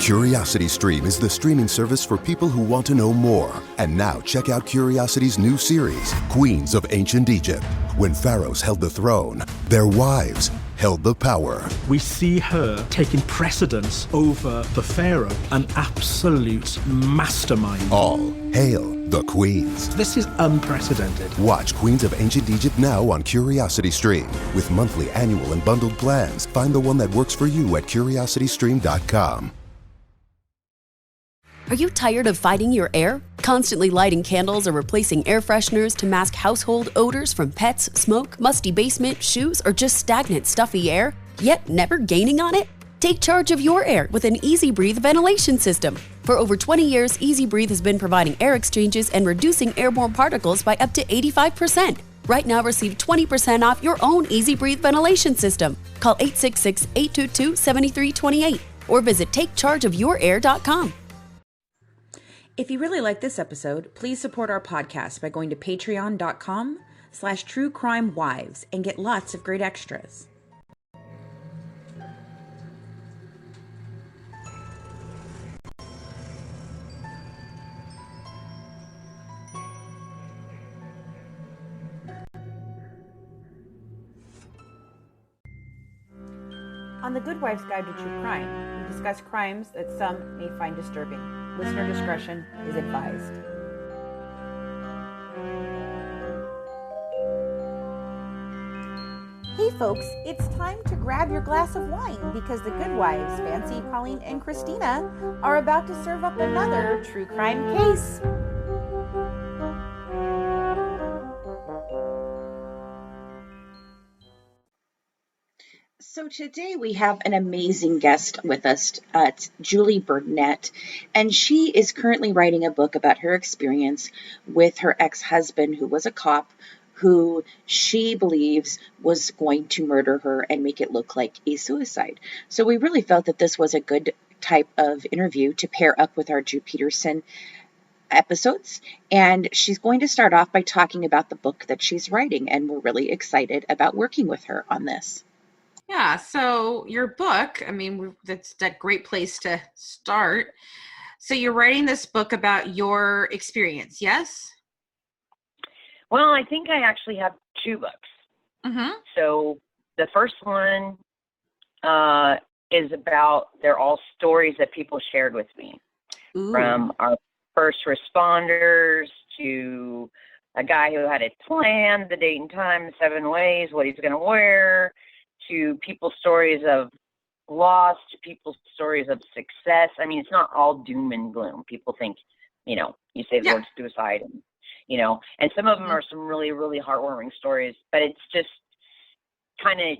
CuriosityStream is the streaming service for people who want to know more. And now check out Curiosity's new series, Queens of Ancient Egypt. When pharaohs held the throne, their wives held the power. We see her taking precedence over the pharaoh, an absolute mastermind. All hail the queens. This is unprecedented. Watch Queens of Ancient Egypt now on CuriosityStream. With monthly, annual, and bundled plans, find the one that works for you at CuriosityStream.com. Are you tired of fighting your air? Constantly lighting candles or replacing air fresheners to mask household odors from pets, smoke, musty basement, shoes, or just stagnant, stuffy air, yet never gaining on it? Take charge of your air with an Easy Breathe ventilation system. For over 20 years, Easy Breathe has been providing air exchanges and reducing airborne particles by up to 85%. Right now, receive 20% off your own Easy Breathe ventilation system. Call 866-822-7328 or visit takechargeofyourair.com. If you really like this episode, please support our podcast by going to patreon.com/truecrimewives and get lots of great extras. On the Good Wife's Guide to True Crime, we discuss crimes that some may find disturbing. Listener discretion is advised. Hey folks, it's time to grab your glass of wine because the Good Wives, Fancy, Colleen, and Christina, are about to serve up another true crime case. So today we have an amazing guest with us. It's Julie Burnett, and she is currently writing a book about her experience with her ex-husband, who was a cop, who she believes was going to murder her and make it look like a suicide. So we really felt that this was a good type of interview to pair up with our Drew Peterson episodes. And she's going to start off by talking about the book that she's writing, and we're really excited about working with her on this. Yeah, so your book, I mean, that's a great place to start. So you're writing this book about your experience, yes? Well, I think I actually have two books. Mm-hmm. So the first one is about, they're all stories that people shared with me. Ooh. From our first responders to a guy who had it planned, the date and time, 7 ways, what he's going to wear, to people's stories of loss, to people's stories of success. I mean, it's not all doom and gloom. People think, you say the word suicide, and, and some of them are some really, really heartwarming stories, but it's just kind of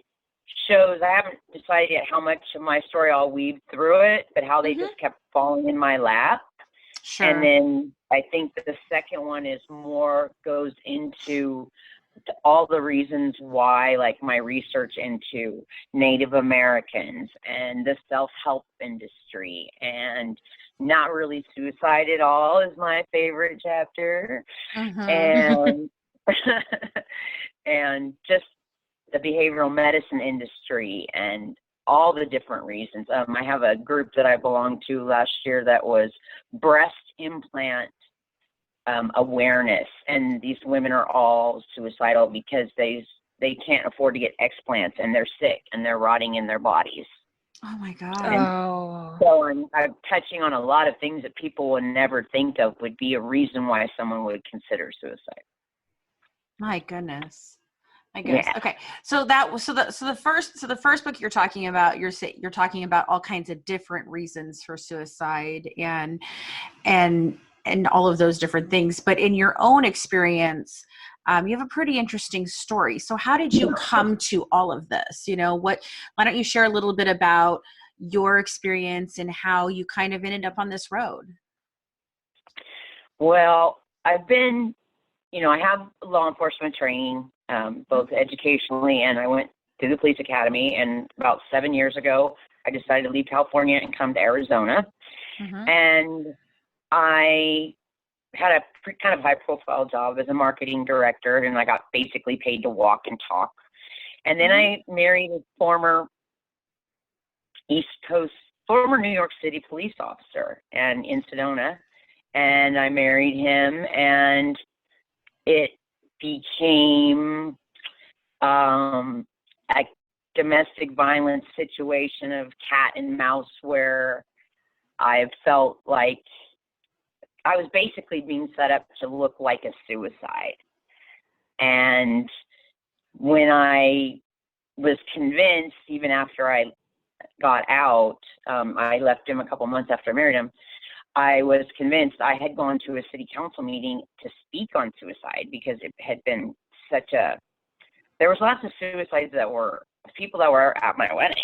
shows, I haven't decided yet how much of my story I'll weave through it, but how they just kept falling in my lap. Sure. And then I think that the second one is more goes into all the reasons why, like my research into Native Americans and the self-help industry, and not really suicide at all is my favorite chapter. And and just the behavioral medicine industry and all the different reasons. I have a group that I belonged to last year that was breast implant awareness, and these women are all suicidal because they can't afford to get explants, and they're sick and they're rotting in their bodies. Oh my God. So I'm touching on a lot of things that people would never think of would be a reason why someone would consider suicide. My goodness. Yeah. Okay. So the first book you're talking about, you're talking about all kinds of different reasons for suicide and all of those different things. But in your own experience, you have a pretty interesting story. So how did you come to all of this? Why don't you share a little bit about your experience and how you kind of ended up on this road? Well, I've been, I have law enforcement training, both educationally, and I went through the police academy. And about 7 years ago, I decided to leave California and come to Arizona. And I had a kind of high-profile job as a marketing director, and I got basically paid to walk and talk. And then I married a former East Coast former New York City police officer and in Sedona, and I married him, and it became a domestic violence situation of cat and mouse, where I felt like I was basically being set up to look like a suicide. And when I was convinced, even after I got out, I left him a couple months after I married him, I was convinced. I had gone to a city council meeting to speak on suicide because it had been there was lots of suicides that were people that were at my wedding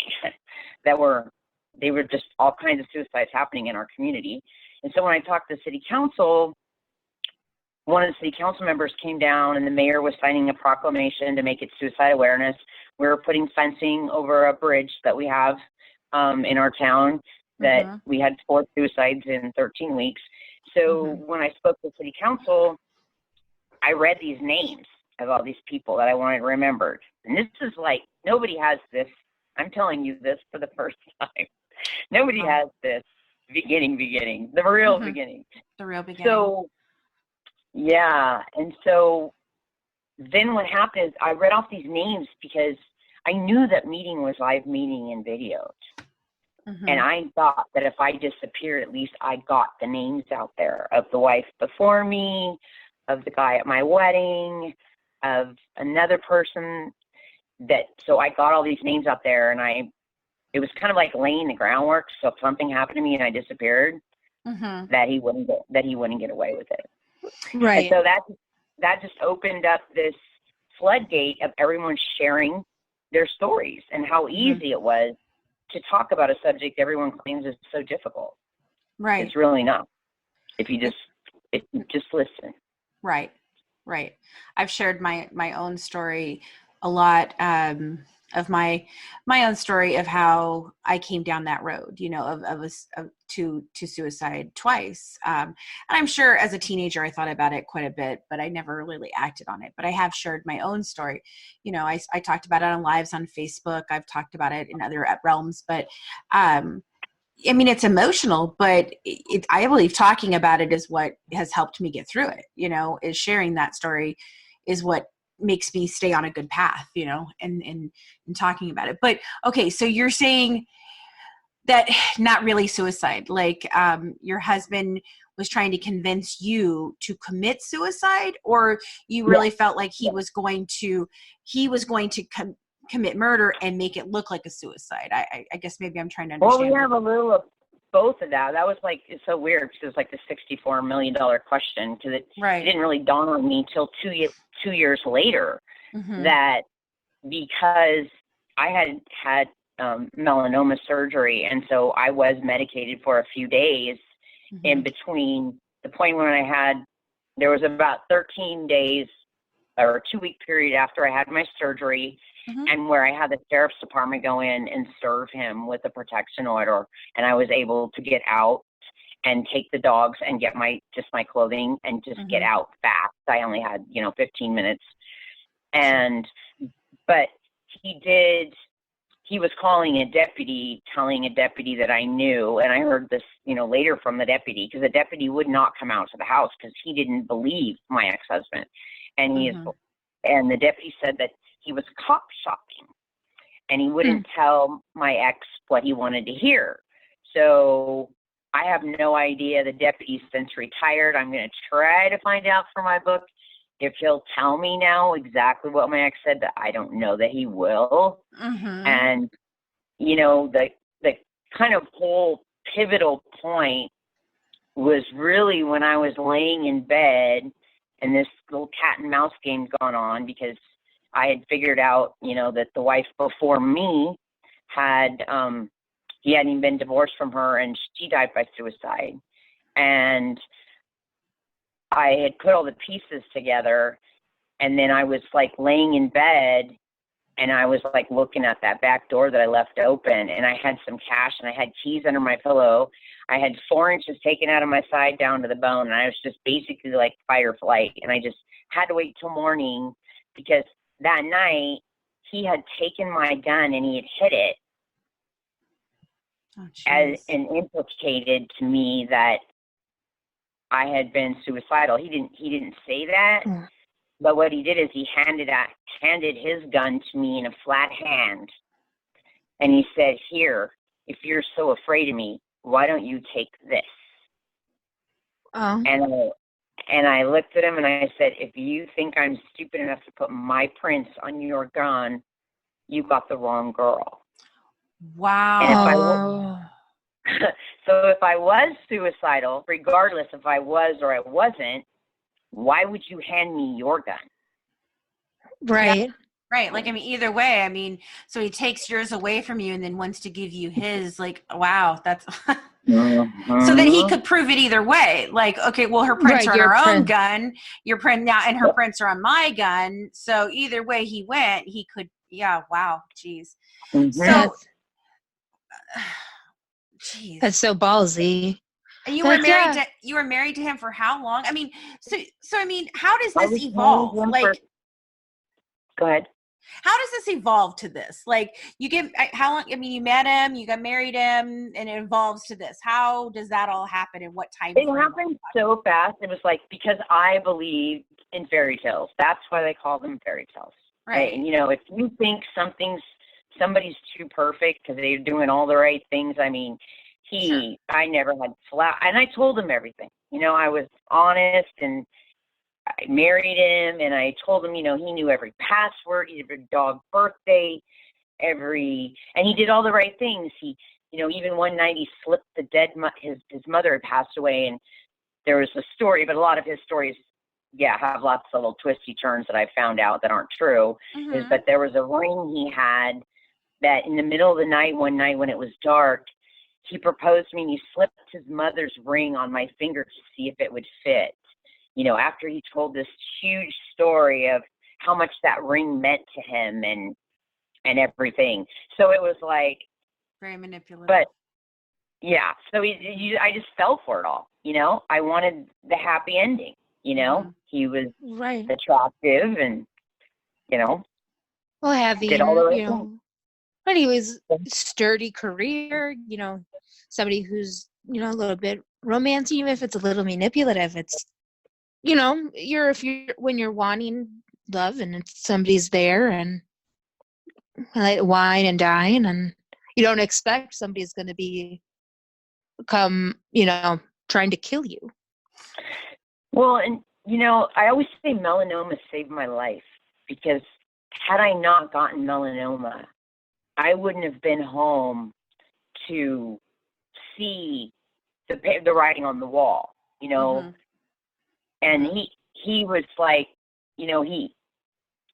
they were just all kinds of suicides happening in our community. And so when I talked to the city council, one of the city council members came down, and the mayor was signing a proclamation to make it suicide awareness. We were putting fencing over a bridge that we have in our town that we had 4 suicides in 13 weeks. So when I spoke to the city council, I read these names of all these people that I wanted remembered. And this is like, nobody has this. I'm telling you this for the first time. Nobody has this beginning, the real beginning. The real beginning. So, yeah. And so then what happened is I read off these names because I knew that meeting was live meeting and videoed. And I thought that if I disappeared, at least I got the names out there of the wife before me, of the guy at my wedding, of another person so I got all these names out there, and it was kind of like laying the groundwork. So if something happened to me and I disappeared, that he wouldn't get away with it. Right. And so that just opened up this floodgate of everyone sharing their stories and how easy it was to talk about a subject everyone claims is so difficult. Right. It's really not. If you just listen. Right. I've shared my own story a lot, of my own story of how I came down that road, to suicide twice. And I'm sure as a teenager, I thought about it quite a bit, but I never really acted on it. But I have shared my own story. I talked about it on lives on Facebook. I've talked about it in other realms, but, it's emotional, but I believe talking about it is what has helped me get through it, is sharing that story is what makes me stay on a good path, and talking about it. But okay, so you're saying that not really suicide, like your husband was trying to convince you to commit suicide, or you really felt like he was going to commit murder and make it look like a suicide. I guess maybe I'm trying to understand. Well, we have a little of both of that. That was like, it's so weird because it was like the $64 million question, because it didn't really dawn on me till 2 years later that because I had melanoma surgery, and so I was medicated for a few days in between the point when there was about 13 days or a 2-week period after I had my surgery, and where I had the sheriff's department go in and serve him with a protection order, and I was able to get out and take the dogs and get my clothing and just get out fast. I only had 15 minutes, but he was calling a deputy, telling a deputy that I knew, and I heard this later from the deputy, because the deputy would not come out to the house because he didn't believe my ex-husband, and and the deputy said that he was cop shopping, and he wouldn't tell my ex what he wanted to hear. So I have no idea. The deputy's since retired. I'm going to try to find out for my book if he'll tell me now exactly what my ex said, but I don't know that he will. And, the kind of whole pivotal point was really when I was laying in bed and this little cat and mouse game's gone on, because I had figured out, that the wife before me he hadn't been divorced from her, and she died by suicide. And I had put all the pieces together, and then I was like laying in bed, and I was like looking at that back door that I left open, and I had some cash, and I had keys under my pillow. I had 4 inches taken out of my side down to the bone, and I was just basically like fight or flight, and I just had to wait till morning, because that night he had taken my gun and he had hid it and implicated to me that I had been suicidal. He didn't say that, but what he did is he handed his gun to me in a flat hand, and he said, "Here, if you're so afraid of me, why don't you take this?" Oh. And I looked at him and I said, "If you think I'm stupid enough to put my prints on your gun, you got the wrong girl." Wow. So if I was suicidal, regardless if I was or I wasn't, why would you hand me your gun? Right. Yeah, right. Like, I mean, either way, I mean, so he takes yours away from you and then wants to give you his, like, wow, that's so that he could prove it either way. Like, okay, well, her prints are on her own gun, your print now, and her prints are on my gun. So either way he went, he could, yeah, wow, geez. So, geez. That's so ballsy. And you were married to him for how long? I mean, so I mean, how does this evolve? Like, go ahead. How does this evolve to this? Like, you get how long? I mean, you met him, you got married him, and it evolves to this. How does that all happen? And what time? It happened so fast. It was like, because I believe in fairy tales. That's why they call them fairy tales. Right. And, you know, if you think somebody's too perfect because they're doing all the right things, I mean, I never had and I told him everything. You know, I was honest, and I married him, and I told him, you know, he knew every password, he did every dog birthday, and he did all the right things. He, you know, even one night he slipped the his mother had passed away, and there was a story, but a lot of his stories, have lots of little twisty turns that I found out that aren't true. Is that there was a ring he had that in the middle of the night, one night when it was dark, he proposed to me, and he slipped his mother's ring on my finger to see if it would fit. You know, after he told this huge story of how much that ring meant to him and everything. So it was like very manipulative. But yeah, so I just fell for it all. You know, I wanted the happy ending. You know, he was attractive, and you know, did all the right things. But he was sturdy career. You know, somebody who's, you know, a little bit romantic, even if it's a little manipulative. It's, you know, when you're wanting love and somebody's there and like wine and dine, and you don't expect somebody's going to come, you know, trying to kill you. Well, and you know, I always say melanoma saved my life, because had I not gotten melanoma, I wouldn't have been home to see the writing on the wall, you know. And he was like, you know,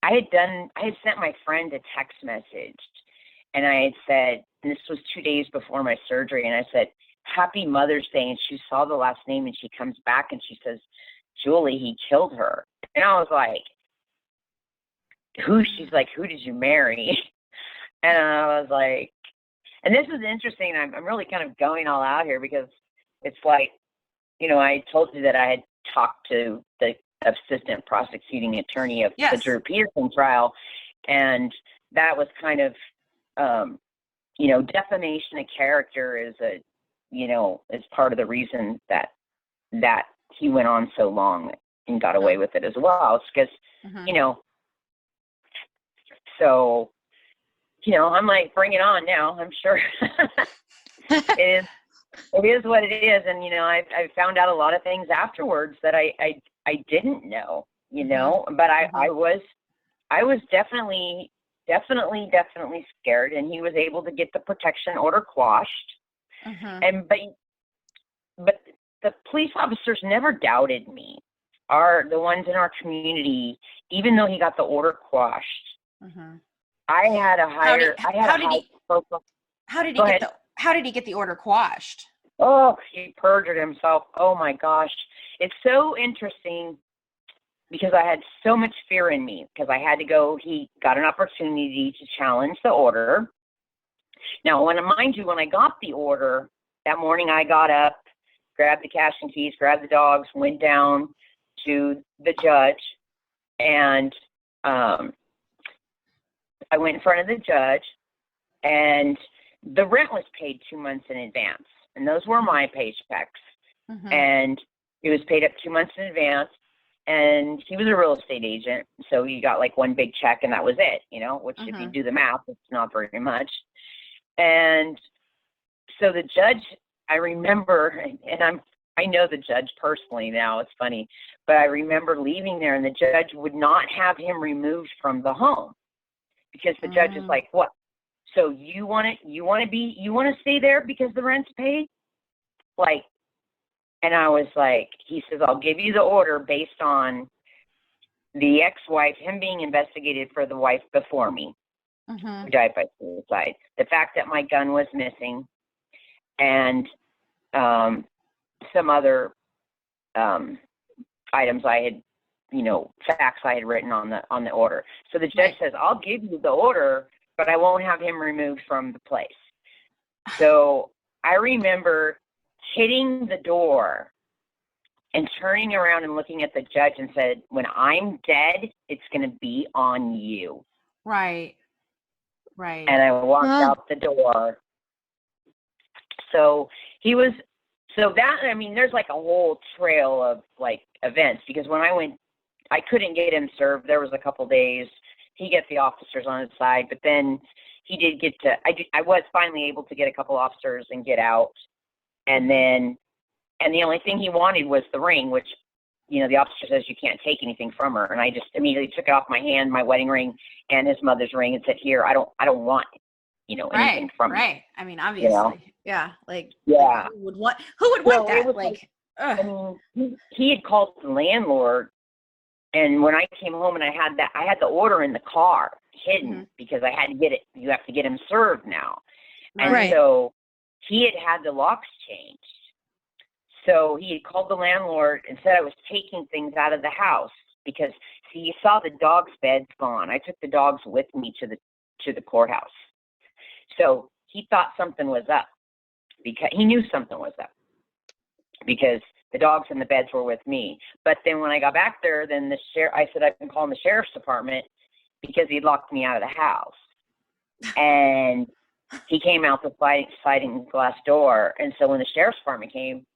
I had sent my friend a text message, and I had said, and this was 2 days before my surgery, and I said, "Happy Mother's Day." And she saw the last name, and she comes back and she says, "Julie, he killed her." And I was like, "Who?" She's like, "Who did you marry?" And I was like, and this is interesting. I'm really kind of going all out here, because it's like, you know, I told you that I had talked to the assistant prosecuting attorney of the Drew Peterson trial, and that was kind of, you know, defamation of character is is part of the reason that he went on so long and got away with it as well. It's because, you know, so, you know, I'm like, bring it on now. I'm sure it is what it is. And, you know, I found out a lot of things afterwards that I didn't know, you know, but I was definitely scared, and he was able to get the protection order quashed. But the police officers never doubted me, the ones in our community, even though he got the order quashed. I had a higher. How did he get the order quashed? Oh, he perjured himself. Oh my gosh, it's so interesting, because I had so much fear in me, because I had to go. He got an opportunity to challenge the order. Now, mind you, when I got the order that morning, I got up, grabbed the cash and keys, grabbed the dogs, went down to the judge, and I went in front of the judge, and the rent was paid 2 months in advance, and those were my paychecks. Mm-hmm. And it was paid up 2 months in advance. And he was a real estate agent, so he got like one big check, and that was it, you know, which if you do the math, it's not very much. And so the judge, I remember, and I know the judge personally now, it's funny, but I remember leaving there, and the judge would not have him removed from the home, because the judge is like, what? So you want to stay there because the rent's paid? Like, and I was like, he says, I'll give you the order based on the ex-wife, him being investigated for the wife before me, who died by suicide. The fact that my gun was missing, and some other items I had, you know, facts I had written on the order. So the judge says, I'll give you the order, but I won't have him removed from the place. So I remember hitting the door and turning around and looking at the judge and said, when I'm dead, it's going to be on you. Right. And I walked out the door. So I mean, there's like a whole trail of like events, because when I went, I couldn't get him served. There was a couple days. He got the officers on his side, but then he did get to, I was finally able to get a couple officers and get out. And the only thing he wanted was the ring, which, you know, the officer says you can't take anything from her. And I just immediately took it off my hand, my wedding ring and his mother's ring, and said, here, I don't want, you know, anything from her. Right. I mean, obviously. You know? Yeah. Like, yeah. Who would want that? Like, I mean, he had called the landlord, and when I came home and I had the order in the car hidden, because I had to get it. You have to get him served now. And so he had the locks changed. So he had called the landlord and said I was taking things out of the house, because see, you saw the dog's bed's gone. I took the dogs with me to the courthouse. So he thought something was up, because he knew something was up, because the dogs and the beds were with me. But then when I got back there, then I said, I've been calling the sheriff's department, because he'd locked me out of the house. And he came out the sliding glass door. And so when the sheriff's department came,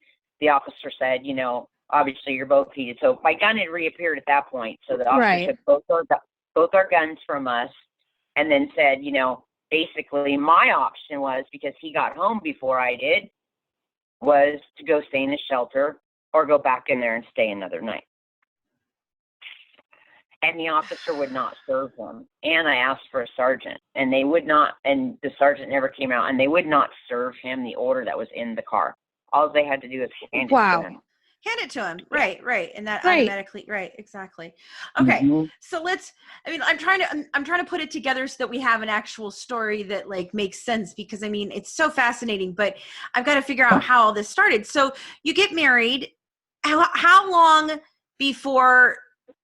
the officer said, you know, obviously you're both heated. So my gun had reappeared at that point. So the officer took both our guns from us, and then said, you know, basically my option was, because he got home before I did, was to go stay in the shelter or go back in there and stay another night. And the officer would not serve him. And I asked for a sergeant, and they would not, and the sergeant never came out, and they would not serve him the order that was in the car. All they had to do is hand it to him. Hand it to him. Right. And that automatically, exactly. Okay. So I'm trying to put it together so that we have an actual story that like makes sense, because I mean, it's so fascinating, but I've got to figure out how all this started. So you get married. How long before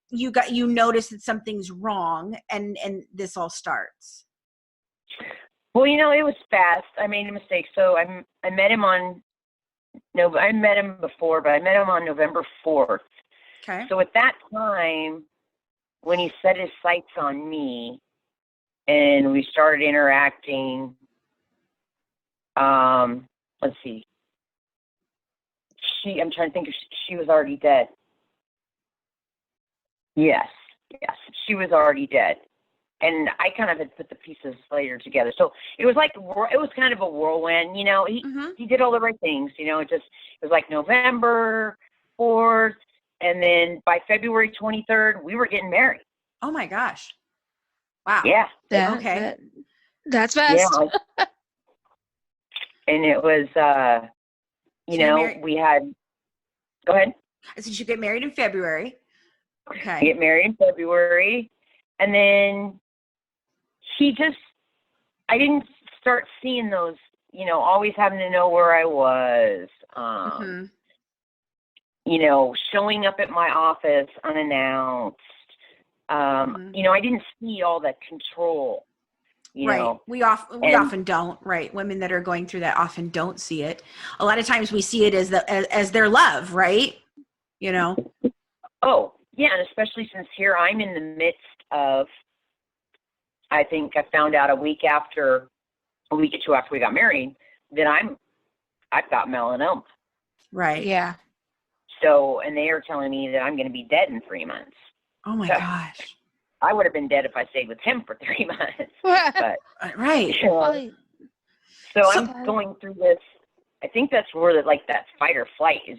you notice that something's wrong and this all starts? Well, you know, it was fast. I made a mistake. So I met him on, no, I met him before, but I met him on November 4th. Okay. So at that time, when he set his sights on me and we started interacting, let's see. I'm trying to think if she was already dead. Yes, she was already dead. And I kind of had put the pieces later together. So it was kind of a whirlwind, you know. He did all the right things, you know. It was like November 4th, and then by February 23rd, we were getting married. Oh my gosh! Wow. Yeah. That's fast. Yeah. And it was, you know, we had. Go ahead. So you get married in February. Okay. I get married in February, and then I didn't start seeing those, you know, always having to know where I was, you know, showing up at my office unannounced. You know, I didn't see all that control, you know. We often don't, right? Women that are going through that often don't see it. A lot of times we see it as their love, right? You know? Oh, yeah, and especially since here I'm in the midst of, I think I found out a week after a week or two after we got married, that I've got melanoma. Right. Yeah. So, and they are telling me that I'm going to be dead in 3 months. Oh my gosh. I would have been dead if I stayed with him for 3 months. But, right. So I'm going through this. I think that's where that fight or flight is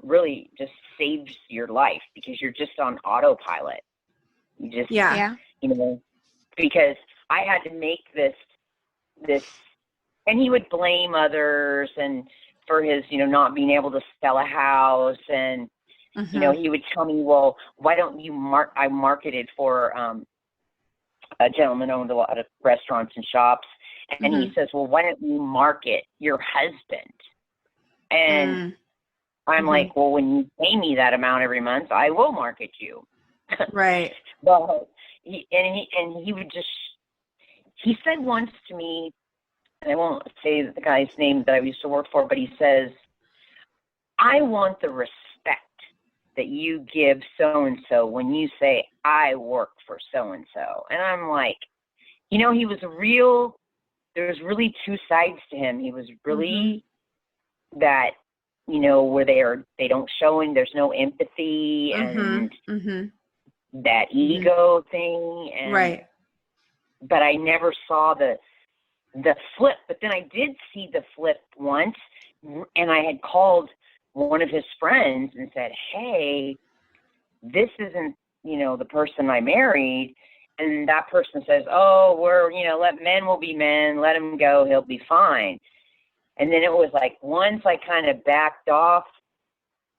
really just saves your life, because you're just on autopilot. You just, because I had to make this, and he would blame others and for his, not being able to sell a house. And, he would tell me, well, why don't you I marketed for a gentleman owned a lot of restaurants and shops. And he says, well, why don't you market your husband? And I'm like, well, when you pay me that amount every month, I will market you. Right. But he said once to me, and I won't say the guy's name that I used to work for, but he says, I want the respect that you give so-and-so when you say, I work for so-and-so. And I'm like, he was there's really two sides to him. He was really that, where they don't show him, there's no empathy and that ego thing. And, right. But I never saw the flip. But then I did see the flip once, and I had called one of his friends and said, hey, this isn't, the person I married. And that person says, oh, let men will be men, let him go, he'll be fine. And then it was like, once I kind of backed off,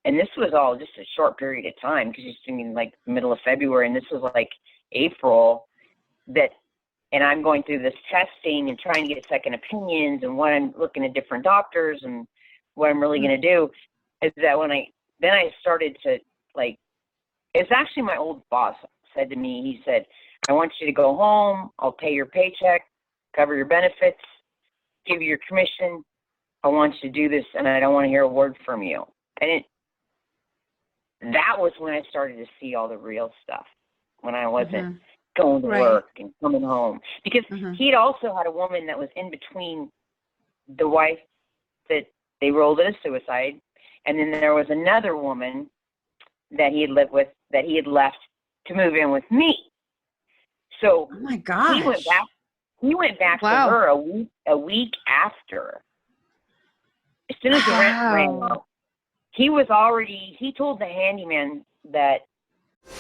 and this was all just a short period of time, because you're thinking like the middle of February, and this was like April, and I'm going through this testing and trying to get second opinions, and what I'm looking at different doctors, and what I'm really going to do is that then I started to it's actually my old boss said to me, he said, I want you to go home, I'll pay your paycheck, cover your benefits, give you your commission, I want you to do this, and I don't want to hear a word from you. And that was when I started to see all the real stuff, when I wasn't going to work and coming home. Because he'd also had a woman that was in between the wife that they rolled into suicide, and then there was another woman that he had lived with that he had left to move in with me. So oh my gosh. He went back to her a week after. As soon as the rent ran out, he told the handyman that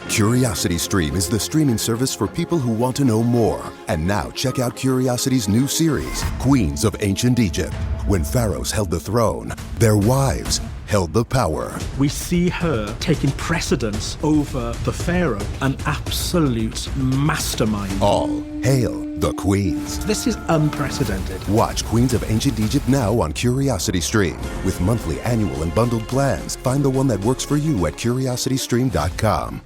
CuriosityStream is the streaming service for people who want to know more. And now check out Curiosity's new series, Queens of Ancient Egypt. When pharaohs held the throne, their wives held the power. We see her taking precedence over the pharaoh, an absolute mastermind. All hail the queens. This is unprecedented. Watch Queens of Ancient Egypt now on CuriosityStream. With monthly, annual, and bundled plans, find the one that works for you at CuriosityStream.com.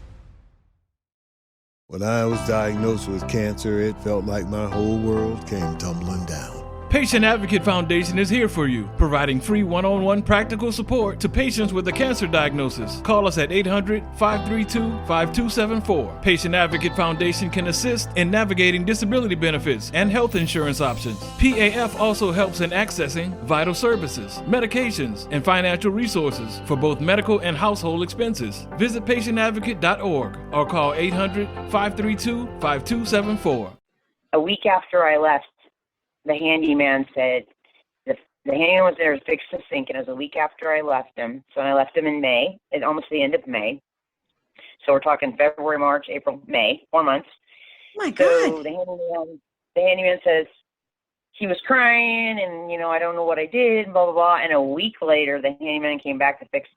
When I was diagnosed with cancer, it felt like my whole world came tumbling down. Patient Advocate Foundation is here for you, providing free one-on-one practical support to patients with a cancer diagnosis. Call us at 800-532-5274. Patient Advocate Foundation can assist in navigating disability benefits and health insurance options. PAF also helps in accessing vital services, medications, and financial resources for both medical and household expenses. Visit patientadvocate.org or call 800-532-5274. A week after I left, the handyman said, the handyman was there to fix the sink, and it was a week after I left him. So I left him in May, almost the end of May. So we're talking February, March, April, May, 4 months. Oh my God. So the handyman says, he was crying, and, I don't know what I did, blah, blah, blah. And a week later, the handyman came back to fix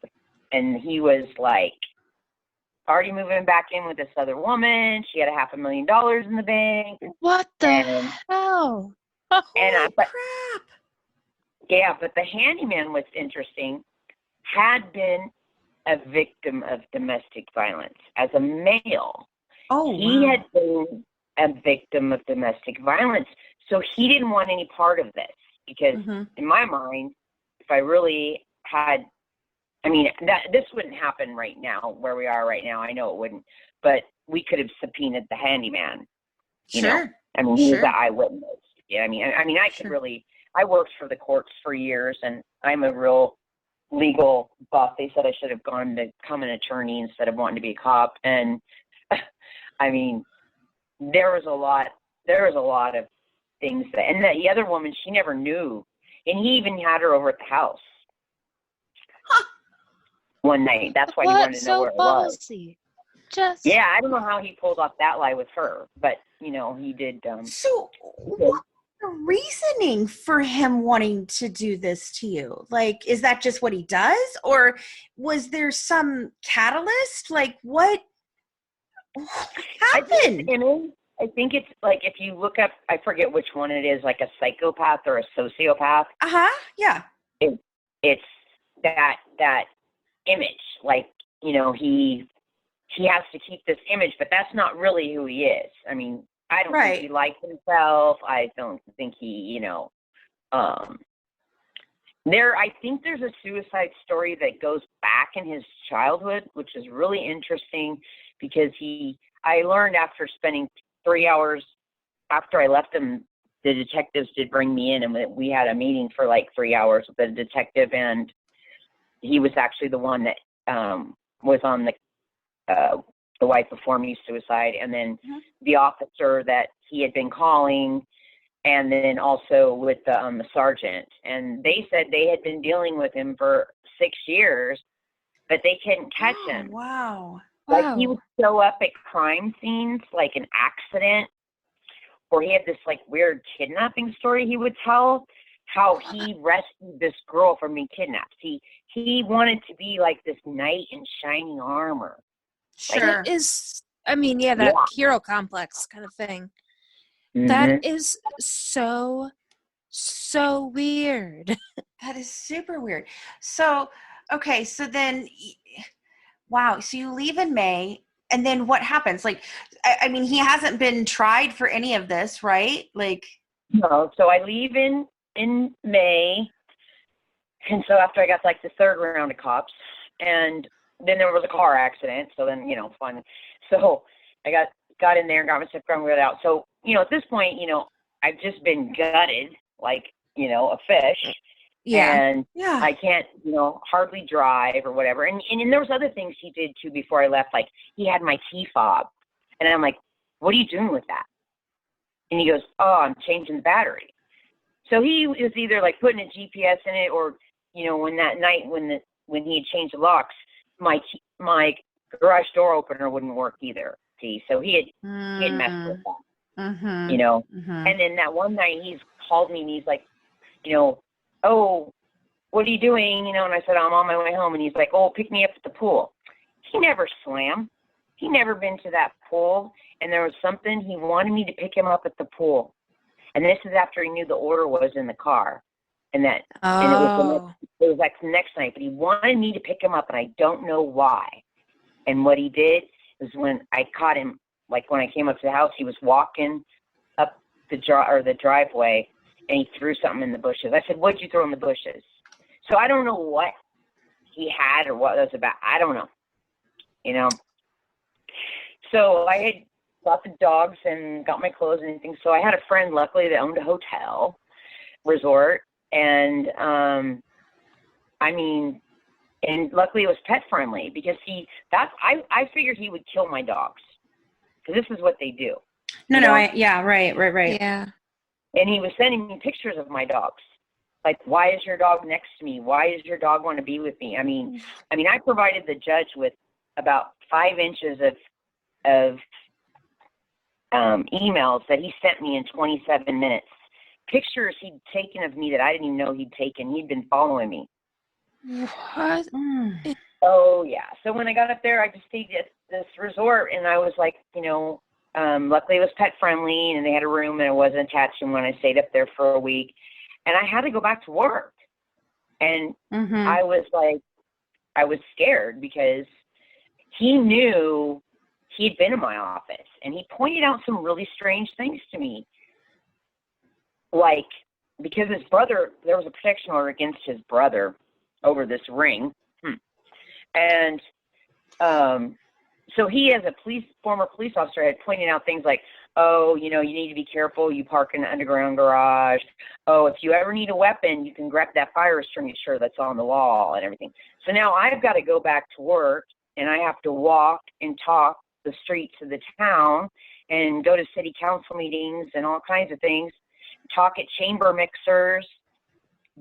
and he was like, already moving back in with this other woman. She had $500,000 in the bank. What the hell? Crap. Yeah, but the handyman, what's interesting, had been a victim of domestic violence as a male. Oh, he had been a victim of domestic violence, so he didn't want any part of this because, in my mind, if I really had, this wouldn't happen right now where we are right now. I know it wouldn't, but we could have subpoenaed the handyman. You know? He was the eyewitness. it. I mean, I worked for the courts for years, and I'm a real legal buff. They said I should have gone to become an attorney instead of wanting to be a cop. And I mean, there was a lot of things and the other woman, she never knew. And he even had her over at the house one night. That's why he wanted to know where it was. Yeah, I don't know how he pulled off that lie with her, but he did. So what's the reasoning for him wanting to do this to you? Like, is that just what he does, or was there some catalyst? Like, what happened? I think it's like, if you look up, I forget which one it is, like a psychopath or a sociopath. Yeah. It's that image, like, he has to keep this image, but that's not really who he is. I mean, I don't think he likes himself. I don't think he, I think there's a suicide story that goes back in his childhood, which is really interesting, because I learned after spending 3 hours after I left him, the detectives did bring me in, and we had a meeting for like 3 hours with the detective, and he was actually the one that was on the wife before me suicide, and then the officer that he had been calling, and then also with the sergeant. And they said they had been dealing with him for 6 years, but they couldn't catch him. Wow. Like, he would show up at crime scenes, like an accident, or he had this like weird kidnapping story he would tell, how he rescued this girl from being kidnapped. He wanted to be like this knight in shining armor. Sure. Like, that hero complex kind of thing. Mm-hmm. That is so weird. That is super weird. So, okay, so then, wow, so you leave in May, and then what happens? Like, I mean, he hasn't been tried for any of this, right? Like, no. So I leave in May, and so after I got like the third round of cops, and then there was a car accident. So then, fun. So I got in there and got myself grounded out. So, at this point, I've just been gutted, like, a fish. Yeah. And I can't, hardly drive or whatever. And there was other things he did too before I left. Like, he had my key fob, and I'm like, what are you doing with that? And he goes, oh, I'm changing the battery. So he was either like putting a GPS in it, or, when that night when he had changed the locks, my garage door opener wouldn't work either. See, so he had messed with that, And then that one night he's called me and he's like, oh, what are you doing? And I said, I'm on my way home. And he's like, oh, pick me up at the pool. He never swam. He never been to that pool. And there was something, he wanted me to pick him up at the pool. And this is after he knew the order was in the car. And that, and it was like the next night, but he wanted me to pick him up, and I don't know why. And what he did was, when I caught him, like when I came up to the house, he was walking up the driveway, and he threw something in the bushes. I said, what'd you throw in the bushes? So I don't know what he had or what it was about. I don't know, So I had got the dogs and got my clothes and everything. So I had a friend, luckily, that owned a hotel resort. And, and luckily it was pet friendly, because I figured he would kill my dogs, because this is what they do. Right. Yeah. And he was sending me pictures of my dogs. Like, why is your dog next to me? Why does your dog want to be with me? I mean, I provided the judge with about 5 inches of emails that he sent me in 27 minutes. Pictures he'd taken of me that I didn't even know he'd taken. He'd been following me. What? Oh, yeah. So when I got up there, I just stayed at this resort, and I was like, luckily it was pet friendly, and they had a room, and it wasn't attached. And when I stayed up there for a week, and I had to go back to work. And I was scared, because he knew he'd been in my office, and he pointed out some really strange things to me. Like, because his brother, there was a protection order against his brother over this ring. And so he, as a former police officer, had pointed out things like, oh, you know, you need to be careful. You park in the underground garage. Oh, if you ever need a weapon, you can grab that fire extinguisher that's on the wall and everything. So now I've got to go back to work, and I have to walk and talk the streets of the town and go to city council meetings and all kinds of things, talk at chamber mixers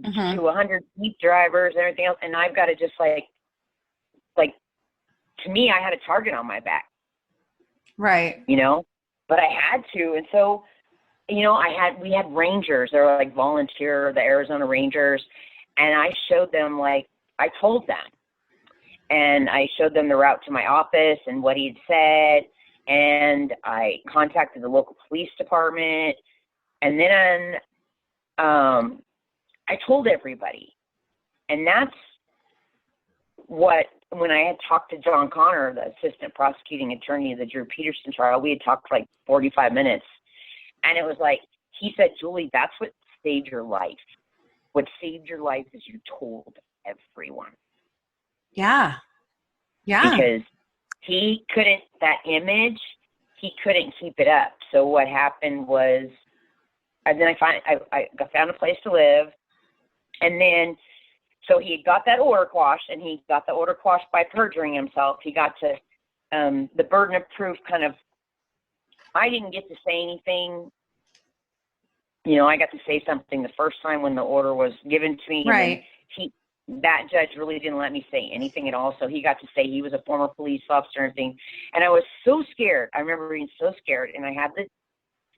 to 100 Jeep drivers and everything else. And I've got to just like, to me, I had a target on my back. Right. You know, but I had to. And so, you know, we had rangers. They were like volunteer, the Arizona Rangers. And I showed them, like, I told them. And I showed them the route to my office and what he'd said. And I contacted the local police department. And then I told everybody. And that's what, when I had talked to John Connor, the assistant prosecuting attorney of the Drew Peterson trial, we had talked for like 45 minutes. And it was like, he said, Julie, that's what saved your life. What saved your life is you told everyone. Yeah. Yeah. Because he couldn't, that image, he couldn't keep it up. So what happened was, and then I found a place to live. And then, so he got that order quashed, and he got the order quashed by perjuring himself. He got to, the burden of proof kind of, I didn't get to say anything. You know, I got to say something the first time when the order was given to me. Right. And that judge really didn't let me say anything at all. So he got to say he was a former police officer and everything. And I was so scared. I remember being so scared. And I had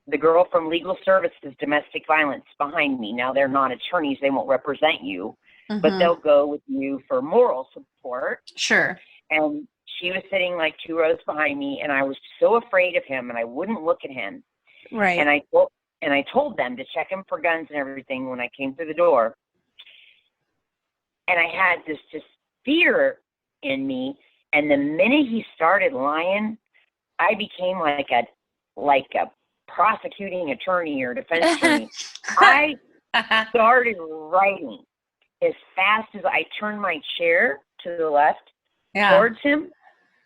the girl from Legal Services, Domestic Violence, behind me. Now, they're not attorneys. They won't represent you. But they'll go with you for moral support. Sure. And she was sitting like 2 rows behind me, and I was so afraid of him, and I wouldn't look at him. Right. And I told them to check him for guns and everything when I came through the door. And I had this just fear in me. And the minute he started lying, I became like a prosecuting attorney or defense attorney. I started writing. As fast as I turned my chair to the left towards him,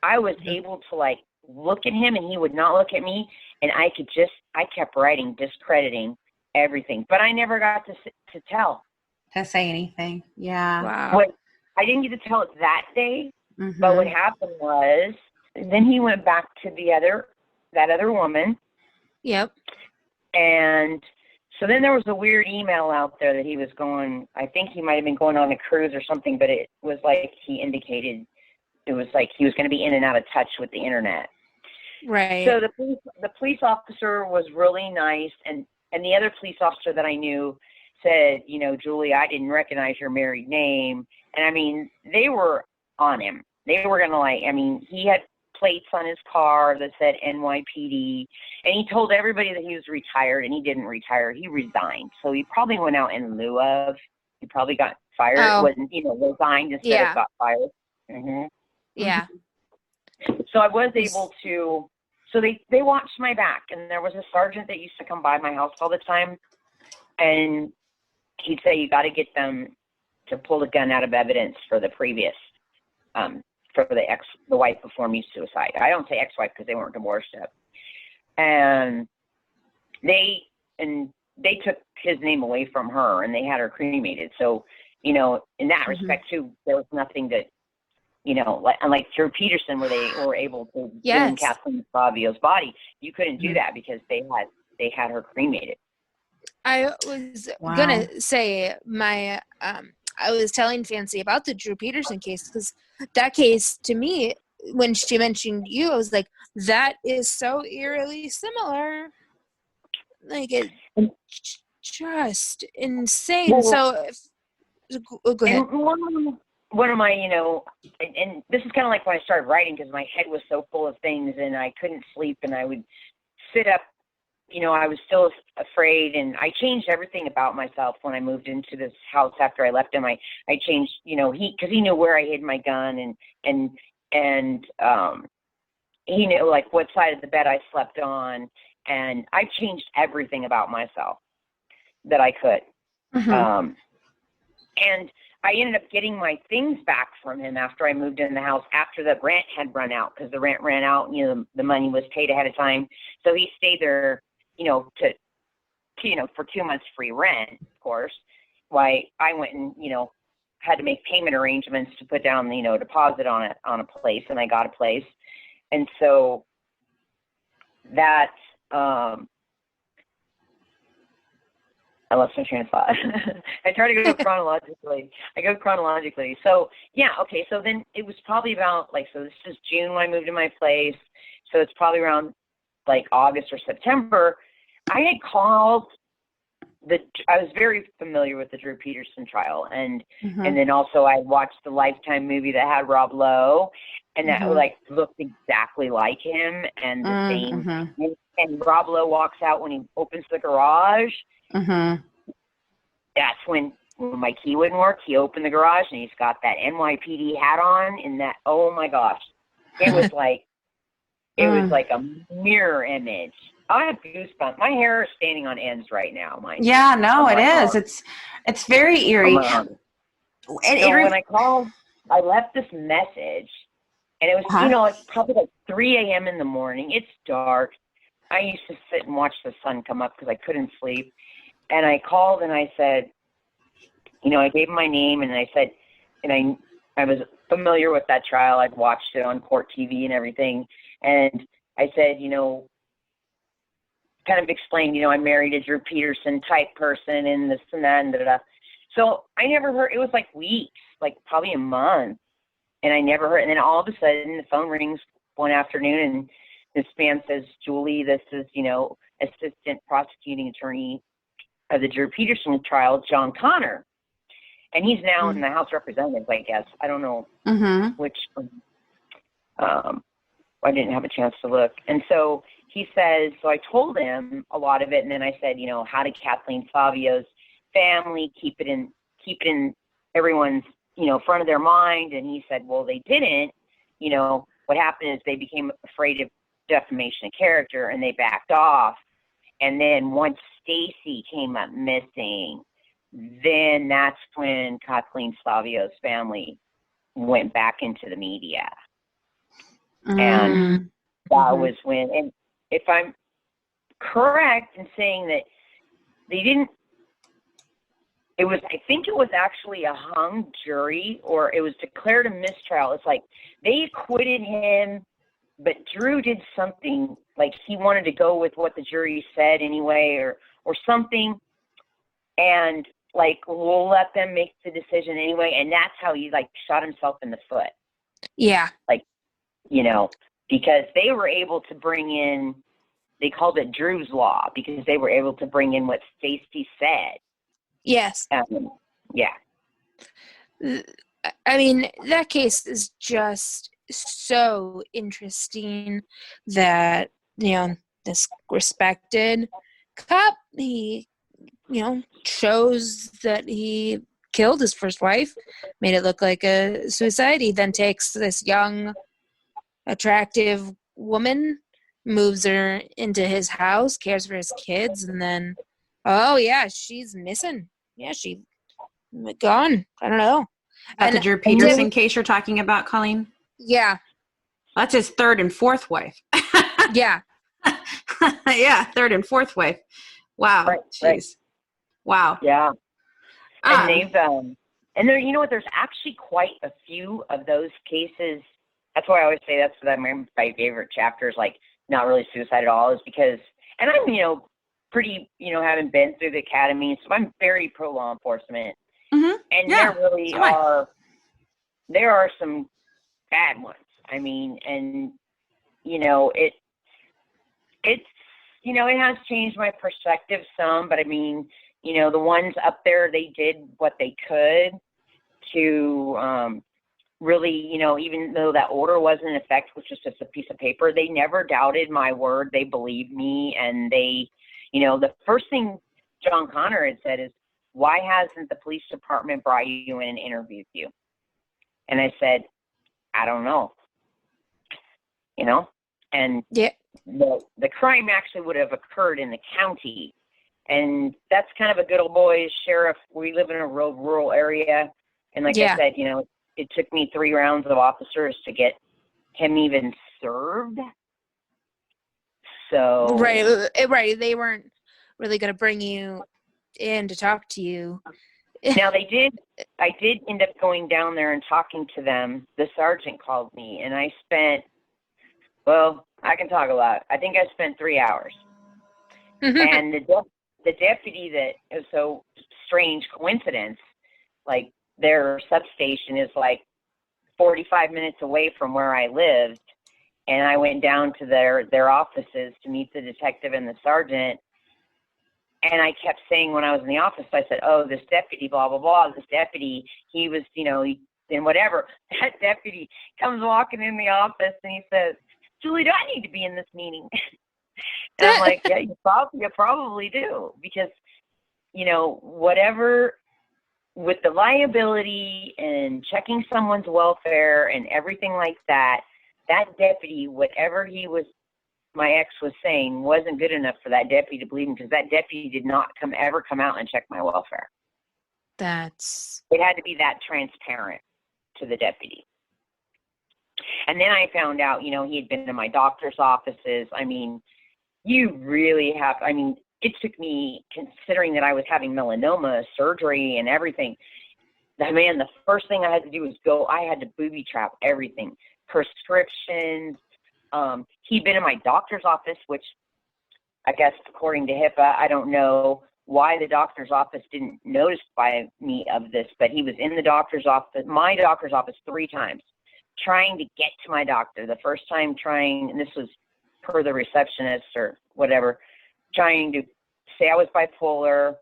I was able to like look at him, and he would not look at me. And I kept writing, discrediting everything, but I never got to tell. To say anything. Yeah. Wow. I didn't get to tell it that day, but what happened was, then he went back to that other woman. Yep. And so then there was a weird email out there that he was going, I think he might have been going on a cruise or something, but it was like he indicated it was like he was going to be in and out of touch with the internet. Right. So the police officer was really nice, and the other police officer that I knew said, you know, Julie, I didn't recognize your married name. And I mean, they were on him. They were going to he had plates on his car that said NYPD, and he told everybody that he was retired, and he didn't retire. He resigned. So he probably went out in lieu of, he probably got fired. Oh. Wasn't, resigned instead of got fired. Yeah. So I was able to, so they watched my back, and there was a sergeant that used to come by my house all the time, and he'd say, you got to get them to pull the gun out of evidence for the previous, for the wife before me suicide. I don't say ex-wife because they weren't divorced yet. And they took his name away from her, and they had her cremated. So, in that respect too, there was nothing that, unlike Drew Peterson, where they were able to get in Kathleen Fabio's body, you couldn't do that because they had her cremated. I was gonna say I was telling Fancy about the Drew Peterson case, because that case, to me, when she mentioned you, I was like, that is so eerily similar. Like, it's just insane. Well, go ahead. One of my, and this is kind of like when I started writing, because my head was so full of things and I couldn't sleep, and I would sit up, I was still afraid, and I changed everything about myself when I moved into this house after I left him. I changed, because he knew where I hid my gun, and he knew like what side of the bed I slept on, and I changed everything about myself that I could. And I ended up getting my things back from him after I moved in the house, after the rent had run out, because the rent ran out, and, you know, the money was paid ahead of time. So he stayed there, you know, for 2 months free rent, of course. Why I went and, you know, had to make payment arrangements to put down, you know, deposit on a place, and I got a place. And so that, I lost my train of thought. I try to go chronologically. So, yeah, okay. So then it was probably about, like, so this is June when I moved to my place. So it's probably around, like, August or September. I had called I was very familiar with the Drew Peterson trial. And then also I watched the Lifetime movie that had Rob Lowe. And that, like, looked exactly like him. And the same. And Rob Lowe walks out when he opens the garage. That's when my key wouldn't work. He opened the garage and he's got that NYPD hat on, and that, oh my gosh, it was like a mirror image. I have goosebumps. My hair is standing on ends right now. Yeah, no, it is. It's very eerie. So when I called, I left this message, and it was, you know, it's probably like 3 a.m. in the morning. It's dark. I used to sit and watch the sun come up because I couldn't sleep. And I called and I said, you know, I gave him my name, and I said, and I was familiar with that trial. I'd watched it on court TV and everything. And I said, you know, kind of explained, you know, I'm married a Drew Peterson type person and this and that and da-da-da. So I never heard, it was like weeks, like probably a month. And I never heard, and then all of a sudden the phone rings one afternoon, and this man says, Julie, this is, you know, assistant prosecuting attorney of the Drew Peterson trial, John Connor. And he's now in the House of Representatives, I guess. I don't know which, I didn't have a chance to look. And so he says, so I told him a lot of it, and then I said, you know, how did Kathleen Savio's family keep it in everyone's, you know, front of their mind? And he said, well, they didn't. You know, what happened is they became afraid of defamation of character, and they backed off. And then once Stacy came up missing, then that's when Kathleen Savio's family went back into the media. And that was when, and if I'm correct in saying that they didn't, I think it was actually a hung jury, or it was declared a mistrial. It's like they acquitted him, but Drew did something, like he wanted to go with what the jury said anyway, or something. And like, we'll let them make the decision anyway. And that's how he like shot himself in the foot. Yeah. Like, you know, because they were able to bring in, they called it Drew's Law, because they were able to bring in what Stacy said. Yes. Yeah. I mean, that case is just so interesting that, you know, this respected cop, he, you know, shows that he killed his first wife, made it look like a suicide. He then takes this young, attractive woman, moves her into his house, cares for his kids, and then, oh yeah, she's missing. Yeah, she gone. I don't know. The Drew Peterson case you're talking about, Colleen? Yeah. That's his third and fourth wife. Yeah. Yeah, third and fourth wife. Wow. Right, Jeez. right. Wow. Yeah. And they've, and there, you know what, there's actually quite a few of those cases. That's why I always say that's my favorite chapters, like not really suicide at all, is because, and I'm, you know, pretty, you know, having been through the academy, so I'm very pro law enforcement. And there really there are some bad ones. I mean, and, you know, it's, you know, it has changed my perspective some, but I mean, you know, the ones up there, they did what they could to really, you know, even though that order wasn't in effect, which was just a piece of paper, they never doubted my word. They believed me. And they, you know, the first thing John Connor had said is, why hasn't the police department brought you in and interviewed you? And I said, I don't know, you know, and the crime actually would have occurred in the county. And that's kind of a good old boy sheriff. We live in a rural area. And like I said, it took me 3 rounds of officers to get him even served. So right. They weren't really going to bring you in to talk to you. Now I did end up going down there and talking to them. The sergeant called me, and I spent, I can talk a lot. I think I spent 3 hours. And the deputy it was so strange coincidence, like their substation is like 45 minutes away from where I lived. And I went down to their offices to meet the detective and the sergeant. And I kept saying when I was in the office, I said, oh, this deputy, blah, blah, blah, this deputy, he was, and whatever. That deputy comes walking in the office and he says, Julie, do I need to be in this meeting? And I'm like, yeah, you probably do. Because, whatever, with the liability and checking someone's welfare and everything like that, that deputy, whatever my ex was saying, wasn't good enough for that deputy to believe him, because that deputy did not ever come out and check my welfare. It had to be that transparent to the deputy. And then I found out, he had been to my doctor's offices. I mean, you really have, it took me, considering that I was having melanoma surgery and everything, the first thing I had to do was I had to booby trap everything, prescriptions. He'd been in my doctor's office, which I guess according to HIPAA, I don't know why the doctor's office didn't notify me of this, but he was in my doctor's office 3 times trying to get to my doctor. The first time and this was per the receptionist or whatever, trying to say I was bipolar.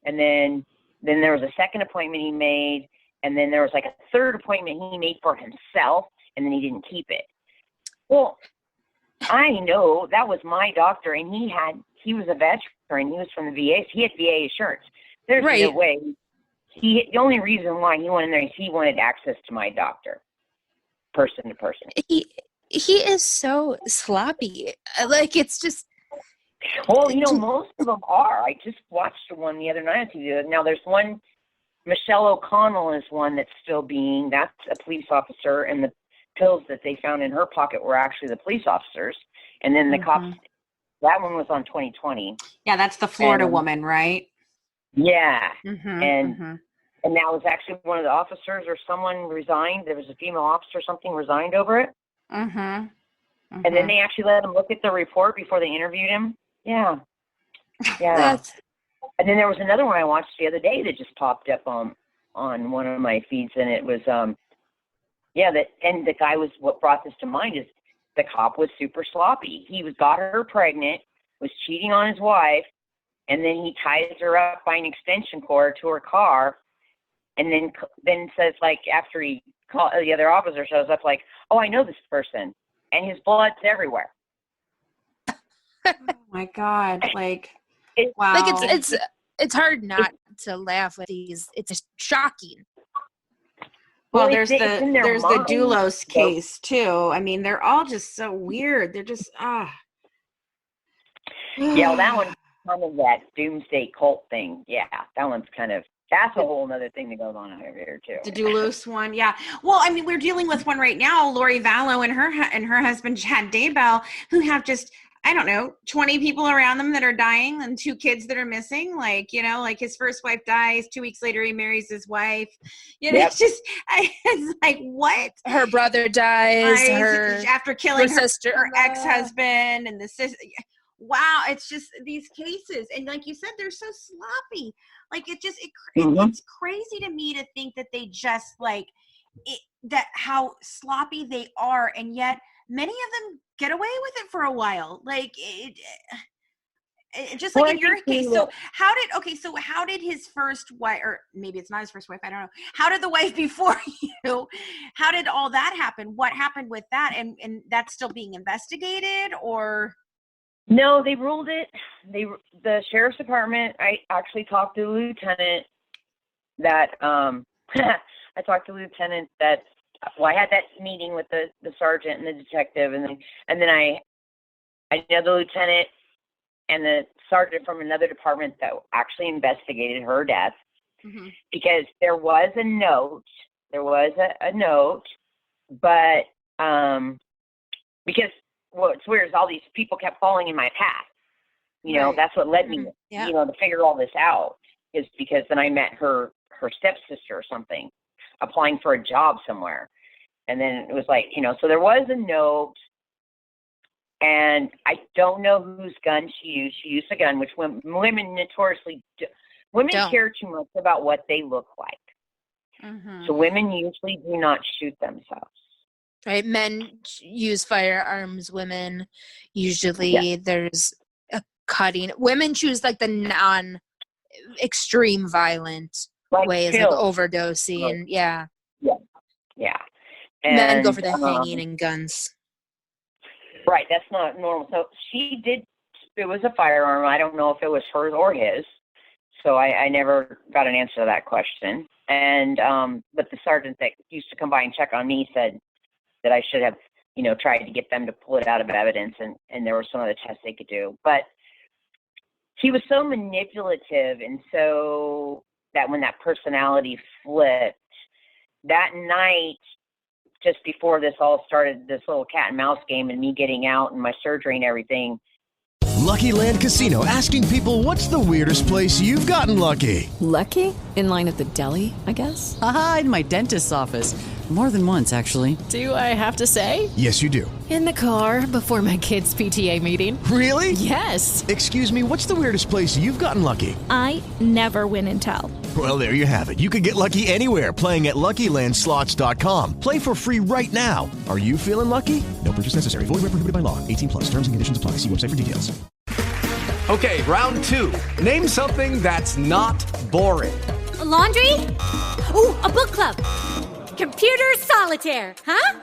And then there was a second appointment he made. And then there was like a third appointment he made for himself, and then he didn't keep it. Well, I know that was my doctor, and he was a veteran. He was from the VA. So he had VA insurance. There's no way. The only reason why he went in there is he wanted access to my doctor, person to person. He is so sloppy. Like, it's just. Well, most of them are. I just watched one the other night on TV. Now there's one. Michelle O'Connell is one that's that's a police officer, and the pills that they found in her pocket were actually the police officers. And then the cops, that one was on 2020. Yeah, that's the Florida woman, right? Yeah. And that was actually one of the officers, or someone resigned. There was a female officer or something resigned over it. And then they actually let him look at the report before they interviewed him. Yeah. And then there was another one I watched the other day that just popped up on one of my feeds, and it was and the guy what brought this to mind is the cop was super sloppy. He got her pregnant, was cheating on his wife, and then he ties her up by an extension cord to her car, and then says, like, after he called, the other officer shows up, like, oh, I know this person, and his blood's everywhere. Oh my God! Like. Wow. Like it's hard not to laugh at these. It's just shocking. Well, there's the Doulos case too. I mean, they're all just so weird. They're just Yeah, that one's kind of that doomsday cult thing. Yeah, that one's that's a whole other thing that goes on over here too. The Doulos one, yeah. Well, I mean, we're dealing with one right now, Lori Vallow and her husband Chad Daybell, who have just 20 people around them that are dying and 2 kids that are missing. Like, like his first wife dies. 2 weeks later, he marries his wife. It's just, it's like, what? Her brother dies. After killing her ex-husband and the sister. Wow. It's just these cases. And like you said, they're so sloppy. Like it's crazy to me to think that they just that how sloppy they are. And yet many of them get away with it for a while. Like it just like in your case. So how did his first wife, or maybe it's not his first wife, I don't know. How did the wife before you, how did all that happen? What happened with that? And that's still being investigated, or? No, they ruled it. The sheriff's department, I actually talked to the lieutenant that, I talked to the lieutenant that, I had that meeting with the sergeant and the detective, and then I know the lieutenant and the sergeant from another department that actually investigated her death. because there was a note. There was a note, but because what's weird is all these people kept falling in my path. You know, that's what led me, you know, to figure all this out, is because then I met her stepsister or something, applying for a job somewhere. And then it was like, you know, so there was a note, and I don't know whose gun she used. She used a gun, which women notoriously do. Women care too much about what they look like. So women usually do not shoot themselves. Right. Men use firearms. Women usually there's a cutting. Women choose like the non-extreme violent ways, like overdosing. Yeah. And men go for the hanging and guns. Right. That's not normal. So she did. It was a firearm. I don't know if it was hers or his. So I never got an answer to that question. And but the sergeant that used to come by and check on me said that I should have, you know, tried to get them to pull it out of evidence, and there were some other tests they could do. But he was so manipulative, and so that when that personality flipped, that night, just before this all started, this little cat and mouse game and me getting out and my surgery and everything. Lucky Land Casino, asking people, what's the weirdest place you've gotten lucky? Lucky? In line at the deli, I guess? Aha, in my dentist's office. More than once, actually. Do I have to say? Yes, you do. In the car before my kids' PTA meeting. Really? Yes. Excuse me, what's the weirdest place you've gotten lucky? I never win and tell. Well, there you have it. You can get lucky anywhere, playing at LuckyLandSlots.com. Play for free right now. Are you feeling lucky? No purchase necessary. Void where prohibited by law. 18+. Terms and conditions apply. See website for details. Okay, round two. Name something that's not boring. A laundry? Ooh, a book club. Computer solitaire, huh?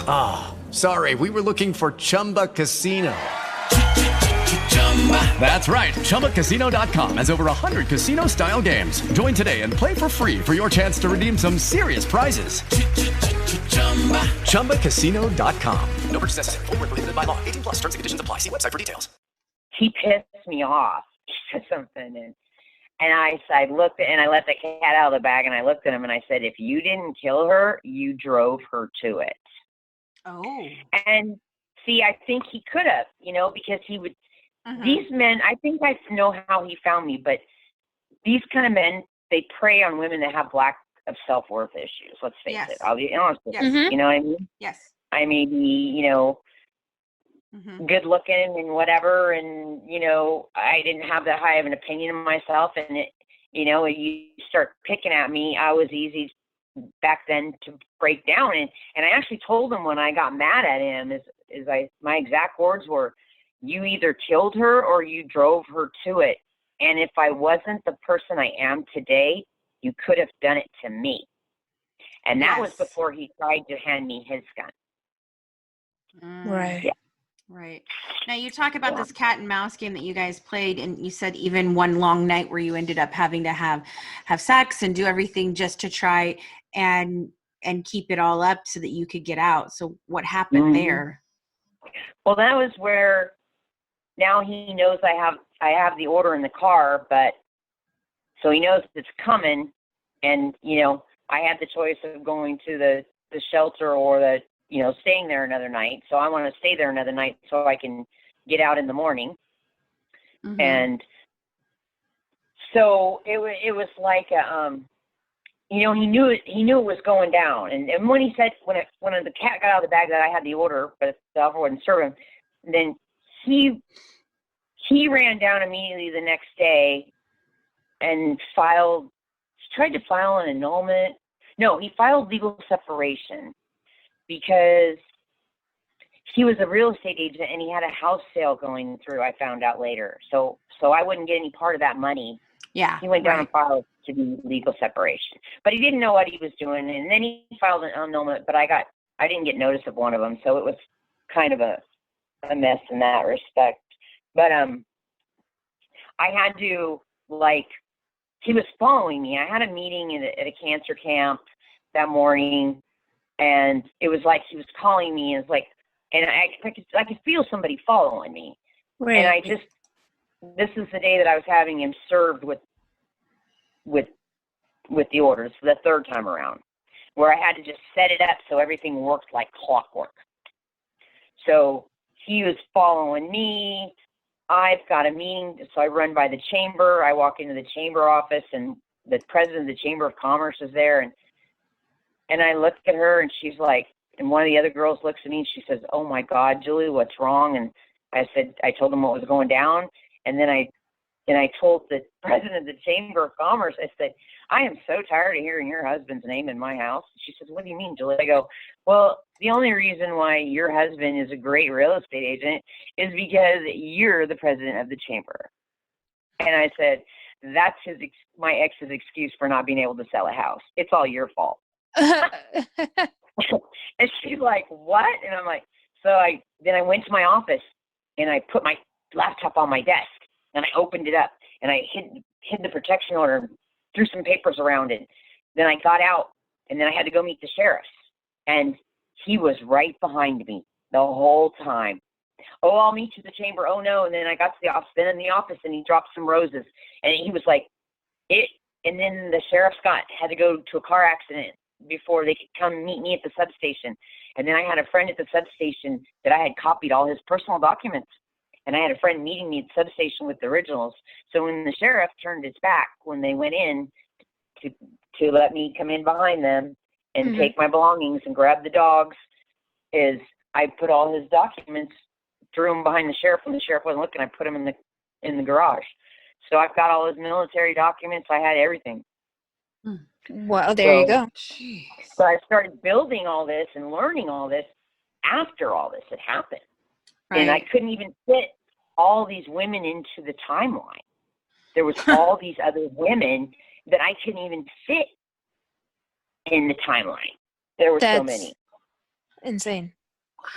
Ah, sorry, we were looking for Chumba Casino. That's right, ChumbaCasino.com has over 100 casino-style games. Join today and play for free for your chance to redeem some serious prizes. ChumbaCasino.com. No purchase necessary. Void where prohibited by law. 18+. Terms and conditions apply. See website for details. He pissed me off. He said something, and I looked and I let the cat out of the bag, and I looked at him and I said, if you didn't kill her, you drove her to it. Oh. And see, I think he could have, you know, because he would, these men, I think I know how he found me, but these kind of men, they prey on women that have lack of self-worth issues. Let's face it. I'll be honest with you. You know what I mean? Yes. I may be, you know, good looking and whatever, and you know, I didn't have that high of an opinion of myself, and it, you know, you start picking at me, I was easy back then to break down, and I actually told him when I got mad at him my exact words were, you either killed her or you drove her to it, and if I wasn't the person I am today, you could have done it to me. And that was before he tried to hand me his gun. Right. Yeah. Right. Now you talk about this cat and mouse game that you guys played, and you said even one long night where you ended up having to have sex and do everything just to try and keep it all up so that you could get out. So what happened there? Well, that was where now he knows I have the order in the car, but so he knows it's coming, and you know, I had the choice of going to the shelter or the, you know, staying there another night. So I want to stay there another night so I can get out in the morning. And so it was like, you know, he knew it was going down. And when he said, when the cat got out of the bag that I had the order, but the offer wouldn't serve him, then he ran down immediately the next day and tried to file an annulment. No, he filed legal separation, because he was a real estate agent and he had a house sale going through, I found out later. So I wouldn't get any part of that money. Yeah. He went down and filed to do legal separation. But he didn't know what he was doing, and then he filed an annulment, but I didn't get notice of one of them, so it was kind of a mess in that respect. But I had to, like, he was following me. I had a meeting at a cancer camp that morning, and it was like he was calling me, and it's like, and I could feel somebody following me. Right. And this is the day that I was having him served with with the orders the third time around, where I had to just set it up so everything worked like clockwork. So he was following me. I've got a meeting, so I run by the chamber. I walk into the chamber office, and the president of the Chamber of Commerce is there, and I look at her, and she's like, and one of the other girls looks at me, and she says, "Oh my God, Julie, what's wrong?" And I told them what was going down, and then I told the president of the Chamber of Commerce, I said, "I am so tired of hearing your husband's name in my house." She said, "What do you mean, Julie?" I go, "Well, the only reason why your husband is a great real estate agent is because you're the president of the chamber." And I said, "That's my ex's excuse for not being able to sell a house. It's all your fault." And she's like, "What?" And I'm like, then I went to my office and I put my laptop on my desk and I opened it up and I hid the protection order, threw some papers around it. Then I got out and then I had to go meet the sheriff, and he was right behind me the whole time. "Oh, I'll meet you at the chamber." "Oh no." And then I got to the office, then in the office, and he dropped some roses, and he was like, "It." And then the sheriff had to go to a car accident before they could come meet me at the substation. And then I had a friend at the substation that I had copied all his personal documents. And I had a friend meeting me at the substation with the originals. So when the sheriff turned his back, when they went in to let me come in behind them and take my belongings and grab the dogs, I put all his documents, threw them behind the sheriff when the sheriff wasn't looking. I put them in the garage. So I've got all his military documents. I had everything. Well, there you go. So I started building all this and learning all this after all this had happened. Right. And I couldn't even fit all these women into the timeline. There was all these other women that I couldn't even fit in the timeline. There were so many. Insane.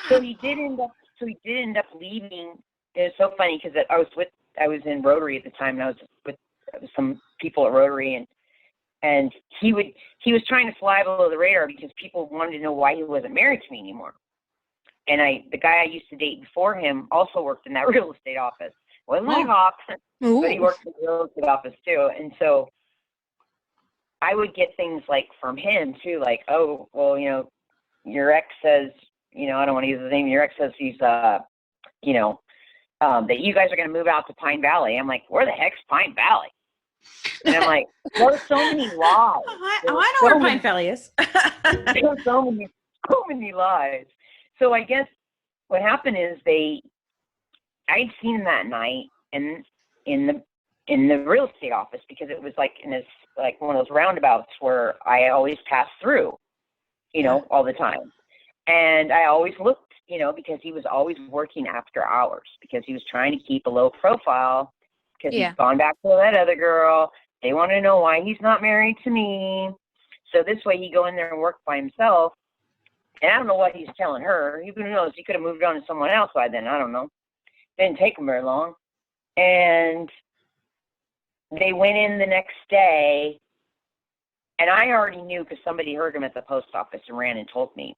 So he did end up leaving. It was so funny because I was in Rotary at the time, and I was with some people at Rotary, and he was trying to fly below the radar because people wanted to know why he wasn't married to me anymore. And the guy I used to date before him also worked in that real estate office. Wasn't my cop, but he worked in the real estate office too. And so I would get things like from him too, like, "Oh, well, your ex says, I don't want to use his name. Your ex says he's, that you guys are going to move out to Pine Valley." I'm like, "Where the heck's Pine Valley?" And I'm like, there's so many lies. I know where Pine Valley is. There's so many lies. So I guess what happened is I'd seen him that night in the real estate office, because it was like in this, like one of those roundabouts where I always pass through, all the time. And I always looked, because he was always working after hours, because he was trying to keep a low profile, because he's gone back to that other girl. They want to know why he's not married to me. So this way he'd go in there and work by himself. And I don't know what he's telling her. Who knows? He could have moved on to someone else by then. I don't know. Didn't take him very long. And they went in the next day, and I already knew because somebody heard him at the post office and ran and told me.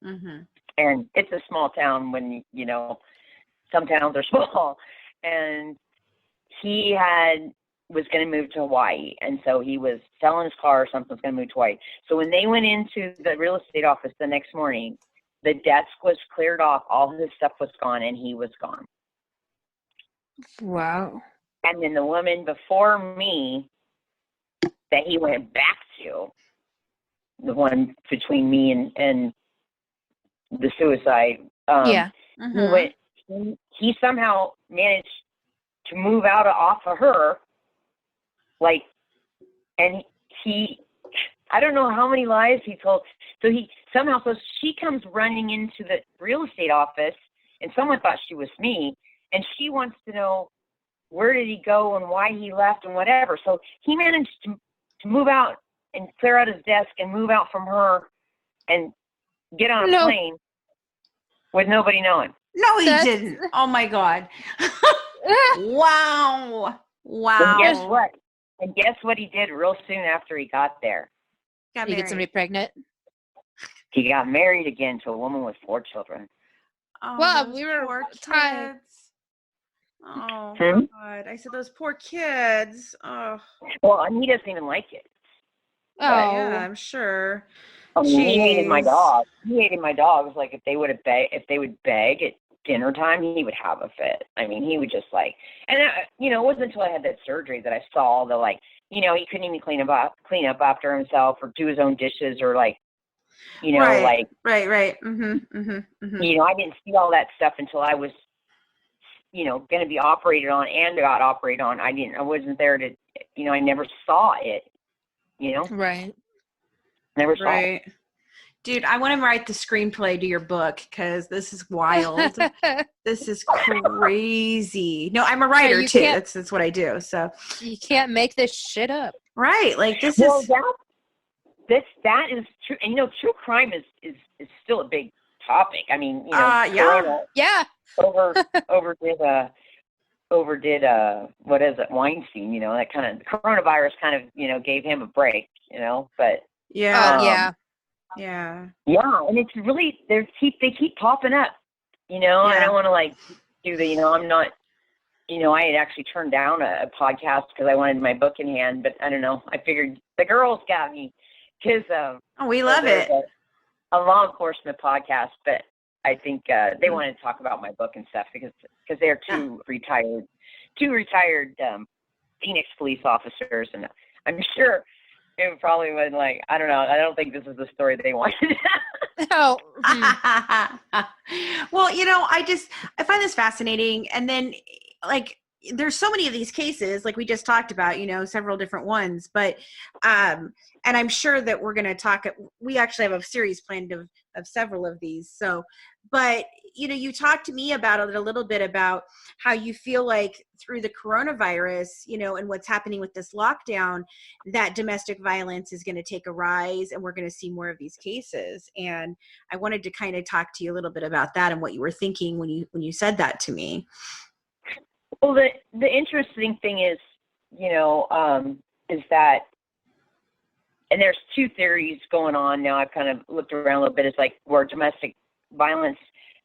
Mm-hmm. And it's a small town when, some towns are small. And he was going to move to Hawaii. And so he was selling his car or something, was going to move to Hawaii. So when they went into the real estate office the next morning, the desk was cleared off, all his stuff was gone, and he was gone. Wow. And then the woman before me that he went back to, the one between me and the suicide, he somehow managed to move off of her, and I don't know how many lies he told. So she comes running into the real estate office, and someone thought she was me, and she wants to know where did he go and why he left and whatever. So he managed to move out and clear out his desk and move out from her and get on a plane with nobody knowing. No, he didn't. Oh my God. Wow. And guess what he did real soon after he got there? Did he get somebody pregnant? He got married again to a woman with 4 children. Oh, well, we were Oh, Hmm? God. I said, those poor kids. Oh. Well, and he doesn't even like it. Oh. Yeah, I'm sure. I mean, he hated my Jeez. dog. He hated my dogs. Like, if they would beg at dinner time, he would have a fit. I mean, he would just like, and it wasn't until I had that surgery that I saw the, like, he couldn't even clean up after himself or do his own dishes or like, Right. like, Right. Mm-hmm. I didn't see all that stuff until I was, going to be operated on and got operated on. I wasn't there to, I never saw it, Right. Never saw it. Dude, I want to write the screenplay to your book because this is wild. This is crazy. No, I'm a writer too. That's what I do. So you can't make this shit up. Right. Like this well, is that is true. And true crime is still a big topic. I mean, yeah. Overdid what is it, Weinstein, that kind of coronavirus kind of, gave him a break, but yeah. And it's really they keep popping up, I don't want to like do the, I'm not, I had actually turned down a podcast because I wanted my book in hand, but I don't know. I figured the girls got me because we love it. A law enforcement podcast, but I think they wanted to talk about my book and stuff because they're two retired Phoenix police officers, and I'm sure it probably was like, I don't know. I don't think this is the story they wanted. Oh. Well, I find this fascinating. And then like, there's so many of these cases, like we just talked about, several different ones, but, and I'm sure that we're going to talk, we actually have a series planned of several of these. So, but, you talked to me about it a little bit about how you feel like through the coronavirus, and what's happening with this lockdown, that domestic violence is going to take a rise and we're going to see more of these cases. And I wanted to kind of talk to you a little bit about that and what you were thinking when you said that to me. Well, the interesting thing is, is that, and there's two theories going on now. I've kind of looked around a little bit. It's like where domestic violence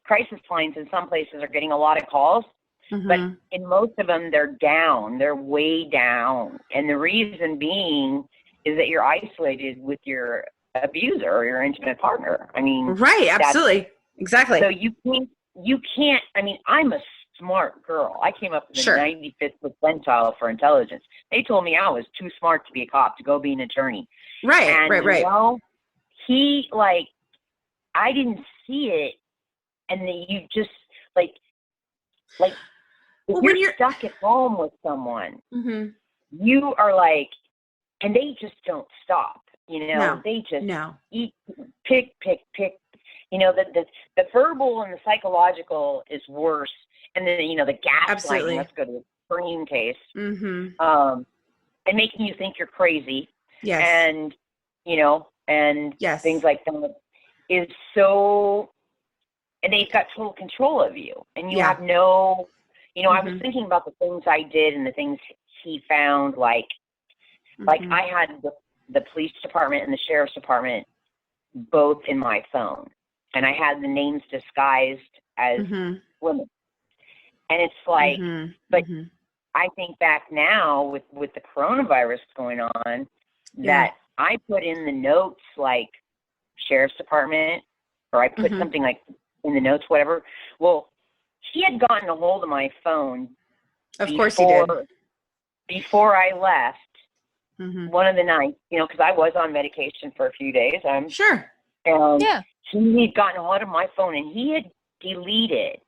crisis lines in some places are getting a lot of calls, but in most of them, they're down. They're way down. And the reason being is that you're isolated with your abuser or your intimate partner. I mean, right. Absolutely. Exactly. So you can't, I mean, I'm a smart girl. I came up in the 95th percentile for intelligence. They told me I was too smart to be a cop, to go be an attorney. Right, and, right. He, I didn't see it. And then you just, if when you're stuck at home with someone, you are like, and they just don't stop, they just eat, pick. The verbal and the psychological is worse. And then, the gaslighting, let's go to the extreme case, and making you think you're crazy. Yes. And, and things like that is so, and they've got total control of you. And you have no, I was thinking about the things I did and the things he found, like I had the police department and the sheriff's department both in my phone. And I had the names disguised as women. And it's like, but I think back now with the coronavirus going on, that I put in the notes like sheriff's department, or I put something like in the notes, whatever. Well, he had gotten a hold of my phone. Of course he did. Before I left, one of the nights, because I was on medication for a few days. I'm sure. And he had gotten a hold of my phone, and he had deleted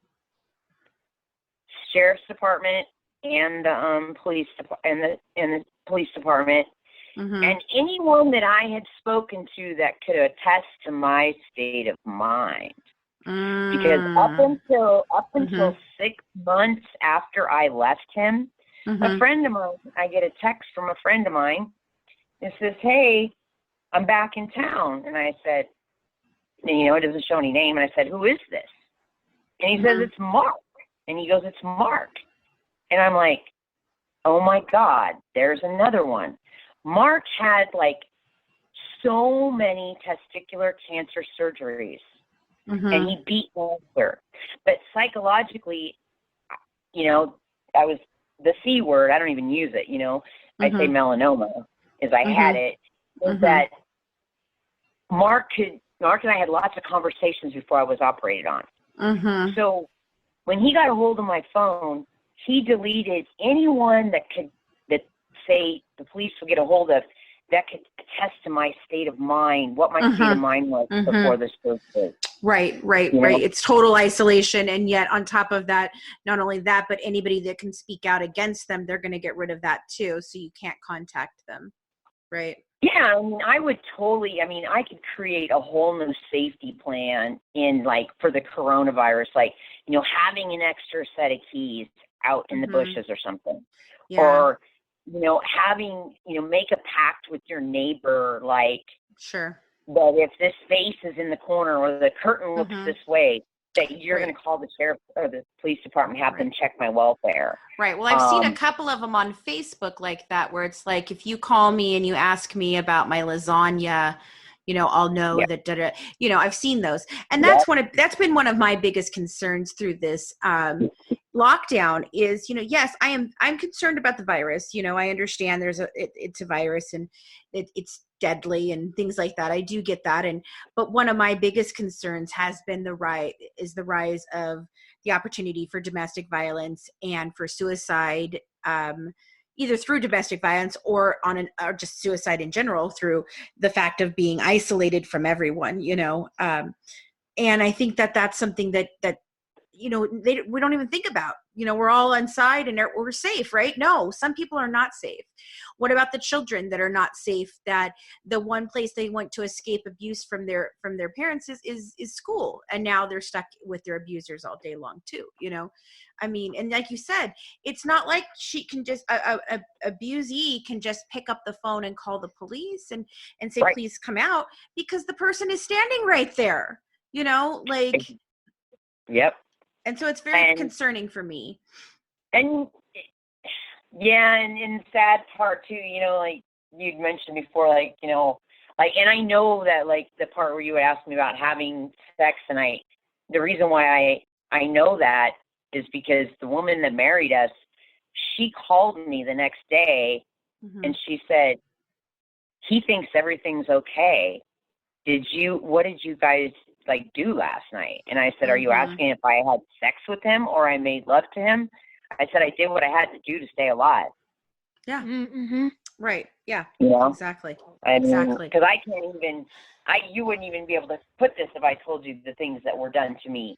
sheriff's department and the police and the police department, and anyone that I had spoken to that could attest to my state of mind. Because up until 6 months after I left him, a friend of mine, I get a text from a friend of mine. It says, "Hey, I'm back in town," and I said, it doesn't show any name. And I said, "Who is this?" And he says, "It's Mark." And he goes, "It's Mark." And I'm like, oh my God, there's another one. Mark had so many testicular cancer surgeries, and he beat cancer. But psychologically, the C word, I don't even use it, you know. I say melanoma, is I had it, is that Mark and I had lots of conversations before I was operated on. So when he got a hold of my phone, he deleted anyone that say the police would get a hold of that could attest to my state of mind, what my state of mind was before this surgery. Right. It's total isolation. And yet on top of that, not only that, but anybody that can speak out against them, they're going to get rid of that too. So you can't contact them. Right. Yeah. I could create a whole new safety plan for the coronavirus, having an extra set of keys out in the bushes or something. Yeah. Or, having, make a pact with your neighbor, sure, that if this face is in the corner or the curtain looks this way, that you're going to call the sheriff or the police department, have them check my welfare. Right. Well, I've seen a couple of them on Facebook like that, where it's like, if you call me and you ask me about my lasagna, I'll know that, I've seen those. And that's been one of my biggest concerns through this lockdown is, yes, I'm concerned about the virus. I understand it's a virus and it's deadly and things like that. I do get that. But one of my biggest concerns has been the rise of the opportunity for domestic violence and for suicide, either through domestic violence or just suicide in general through the fact of being isolated from everyone, and I think that's something that we don't even think about. We're all inside and we're safe, right? No, some people are not safe. What about the children that are not safe, that the one place they went to escape abuse from their parents is school, and now they're stuck with their abusers all day long too, and like you said, it's not like she can just abusee can just pick up the phone and call the police and say, please come out, because the person is standing right there, Yep. And so it's very concerning for me. And and the sad part too, like you'd mentioned before, and I know that the part where you would ask me about having sex, and the reason why I know that is because the woman that married us, she called me the next day and she said, he thinks everything's okay. What did you guys do last night? And I said, are you asking if I had sex with him or I made love to him? I said, I did what I had to do to stay alive. Yeah. Right. Yeah. Exactly. Exactly. Because you wouldn't even be able to put this if I told you the things that were done to me,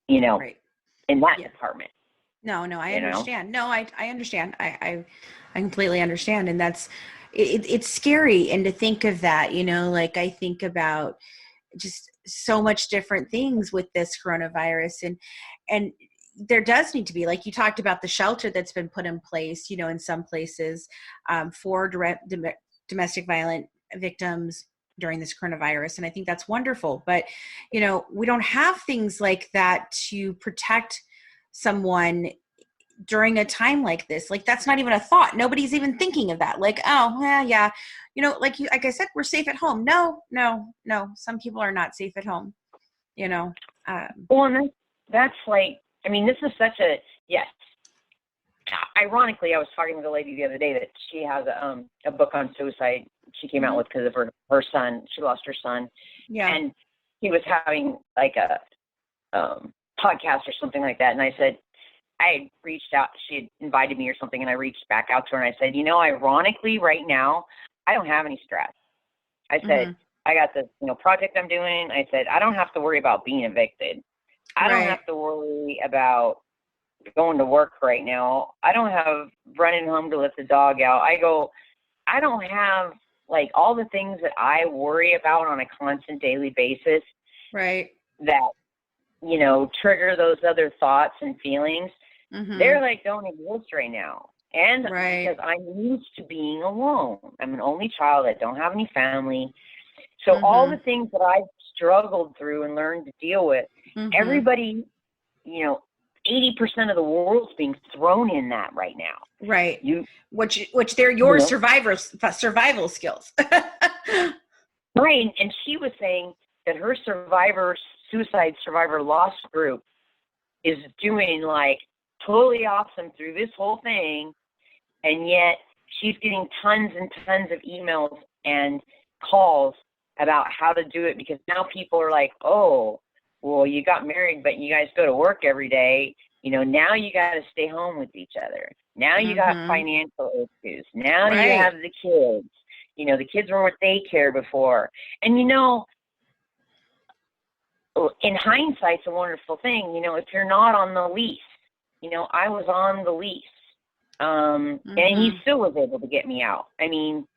in that department. No, I understand. No, I understand. I completely understand. And that's, it's scary. And to think of that, I think about just so much different things with this coronavirus, and there does need to be, like you talked about, the shelter that's been put in place, in some places for domestic violent victims during this coronavirus. And I think that's wonderful, but we don't have things like that to protect someone during a time like this. That's not even a thought. Nobody's even thinking of that. Like I said, we're safe at home. No. Some people are not safe at home, Well, and that's this is such a, yes. Ironically, I was talking to a lady the other day that she has a book on suicide she came out with because of her son. She lost her son. Yeah. And he was having a podcast or something like that. And I said, I had reached out, she had invited me or something, and I reached back out to her and I said, ironically, right now, I don't have any stress. I said, I got this, project I'm doing. I said, I don't have to worry about being evicted. I don't have to worry about going to work right now. I don't have running home to let the dog out. I don't have all the things that I worry about on a constant daily basis. Right. That, trigger those other thoughts and feelings. They're don't exist right now. And because I'm used to being alone. I'm an only child. I don't have any family. So all the things that I've struggled through and learned to deal with, everybody, 80% of the world's being thrown in that right now. Right. Which they're your survival skills. Right. And she was saying that her suicide survivor loss group is doing totally awesome through this whole thing, and yet she's getting tons and tons of emails and calls about how to do it, because now people are like, oh, well, you got married, but you guys go to work every day. You know, now you got to stay home with each other. Now you got financial issues. Now you have the kids. You know, the kids were with daycare before. And, you know, in hindsight, it's a wonderful thing. You know, if you're not on the lease, you know, I was on the lease. And he still was able to get me out. I mean,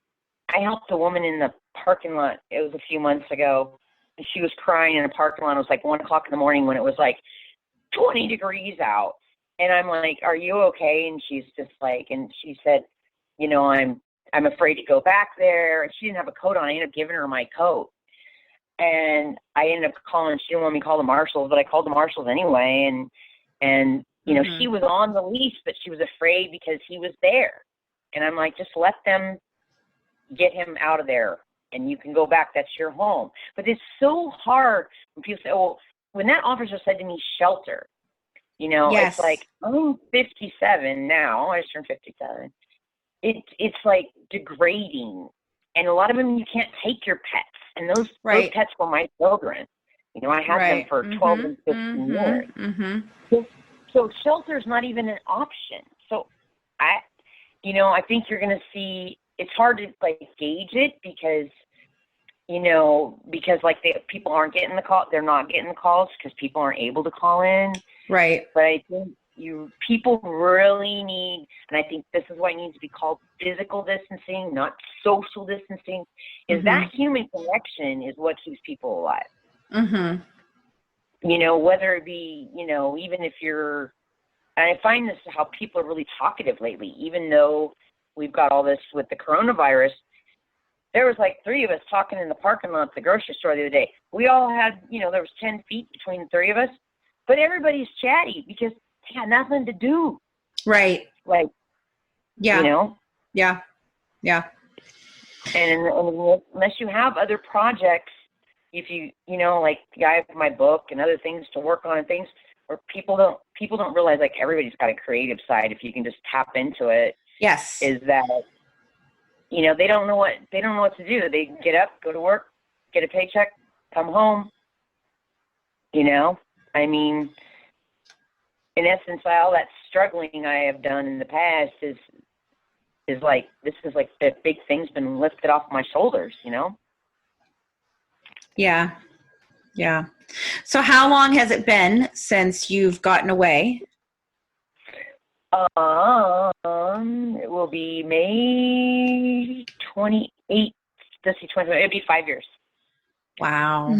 I helped a woman in the parking lot. It was a few months ago. And she was crying in a parking lot. It was like 1 o'clock in the morning when it was like 20 degrees out. And I'm like, are you okay? And she's just like, and she said, you know, I'm afraid to go back there. And she didn't have a coat on. I ended up giving her my coat. And I ended up calling, she didn't want me to call the marshals, but I called the marshals anyway. And you know, she was on the lease, but she was afraid because he was there. And I'm like, just let them get him out of there and you can go back. That's your home. But it's so hard when people say, well, when that officer said to me, shelter, you know, it's like, I'm 57 now. I just turned 57. It's like degrading. And a lot of them, you can't take your pets. And those pets were my children. You know, I had them for 12 and 15 years. So shelter is not even an option. So I think you're going to see, it's hard to like gauge it because like people aren't getting the call. They're not getting the calls because people aren't able to call in. Right. But I think people really need, and I think this is why it needs to be called physical distancing, not social distancing, is that human connection is what keeps people alive. You know, whether it be, you know, even if you're, and I find this how people are really talkative lately, even though we've got all this with the coronavirus. There was like 3 of us talking in the parking lot at the grocery store the other day. We all had, you know, there was 10 feet between the 3 of us, but everybody's chatty because they got nothing to do. Right. Like, you know? Yeah. And unless you have other projects, if you know, like I have my book and other things to work on and things where people don't realize like everybody's got a creative side. If you can just tap into it, is that, you know, they don't know what to do. They get up, go to work, get a paycheck, come home. You know, I mean, in essence, all that struggling I have done in the past is like, this is like the big thing's been lifted off my shoulders, you know? Yeah. So how long has it been since you've gotten away? It will be May 28th. It'll be 5 years. Wow.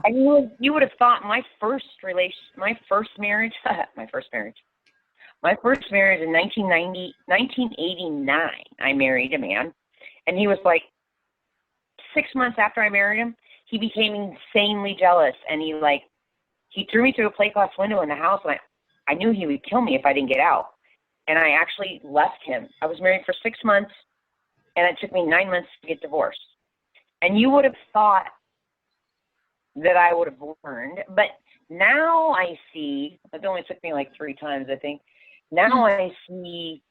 I mean, you would have thought my first marriage in 1989, I married a man, and he was like 6 months after I married him, he became insanely jealous, and he threw me through a plate glass window in the house, and I knew he would kill me if I didn't get out. And I actually left him. I was married for 6 months, and it took me 9 months to get divorced. And you would have thought that I would have learned, but now I see, it only took me like 3 times, I think. Now I see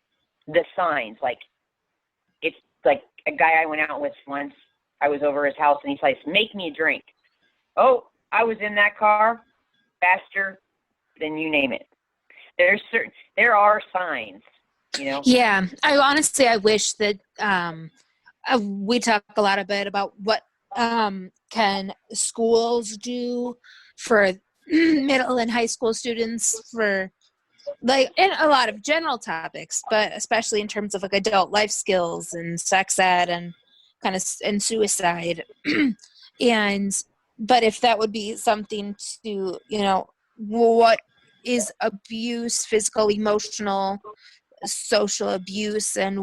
the signs. Like, it's like a guy I went out with once, I was over his house, and he says, make me a drink. Oh, I was in that car faster than you name it. There are signs, you know? Yeah. I wish that we talk a lot about what can schools do for middle and high school students for like in a lot of general topics, but especially in terms of like adult life skills and sex ed and kind of and suicide. But if that would be something to, you know, what is abuse, physical, emotional, social abuse, and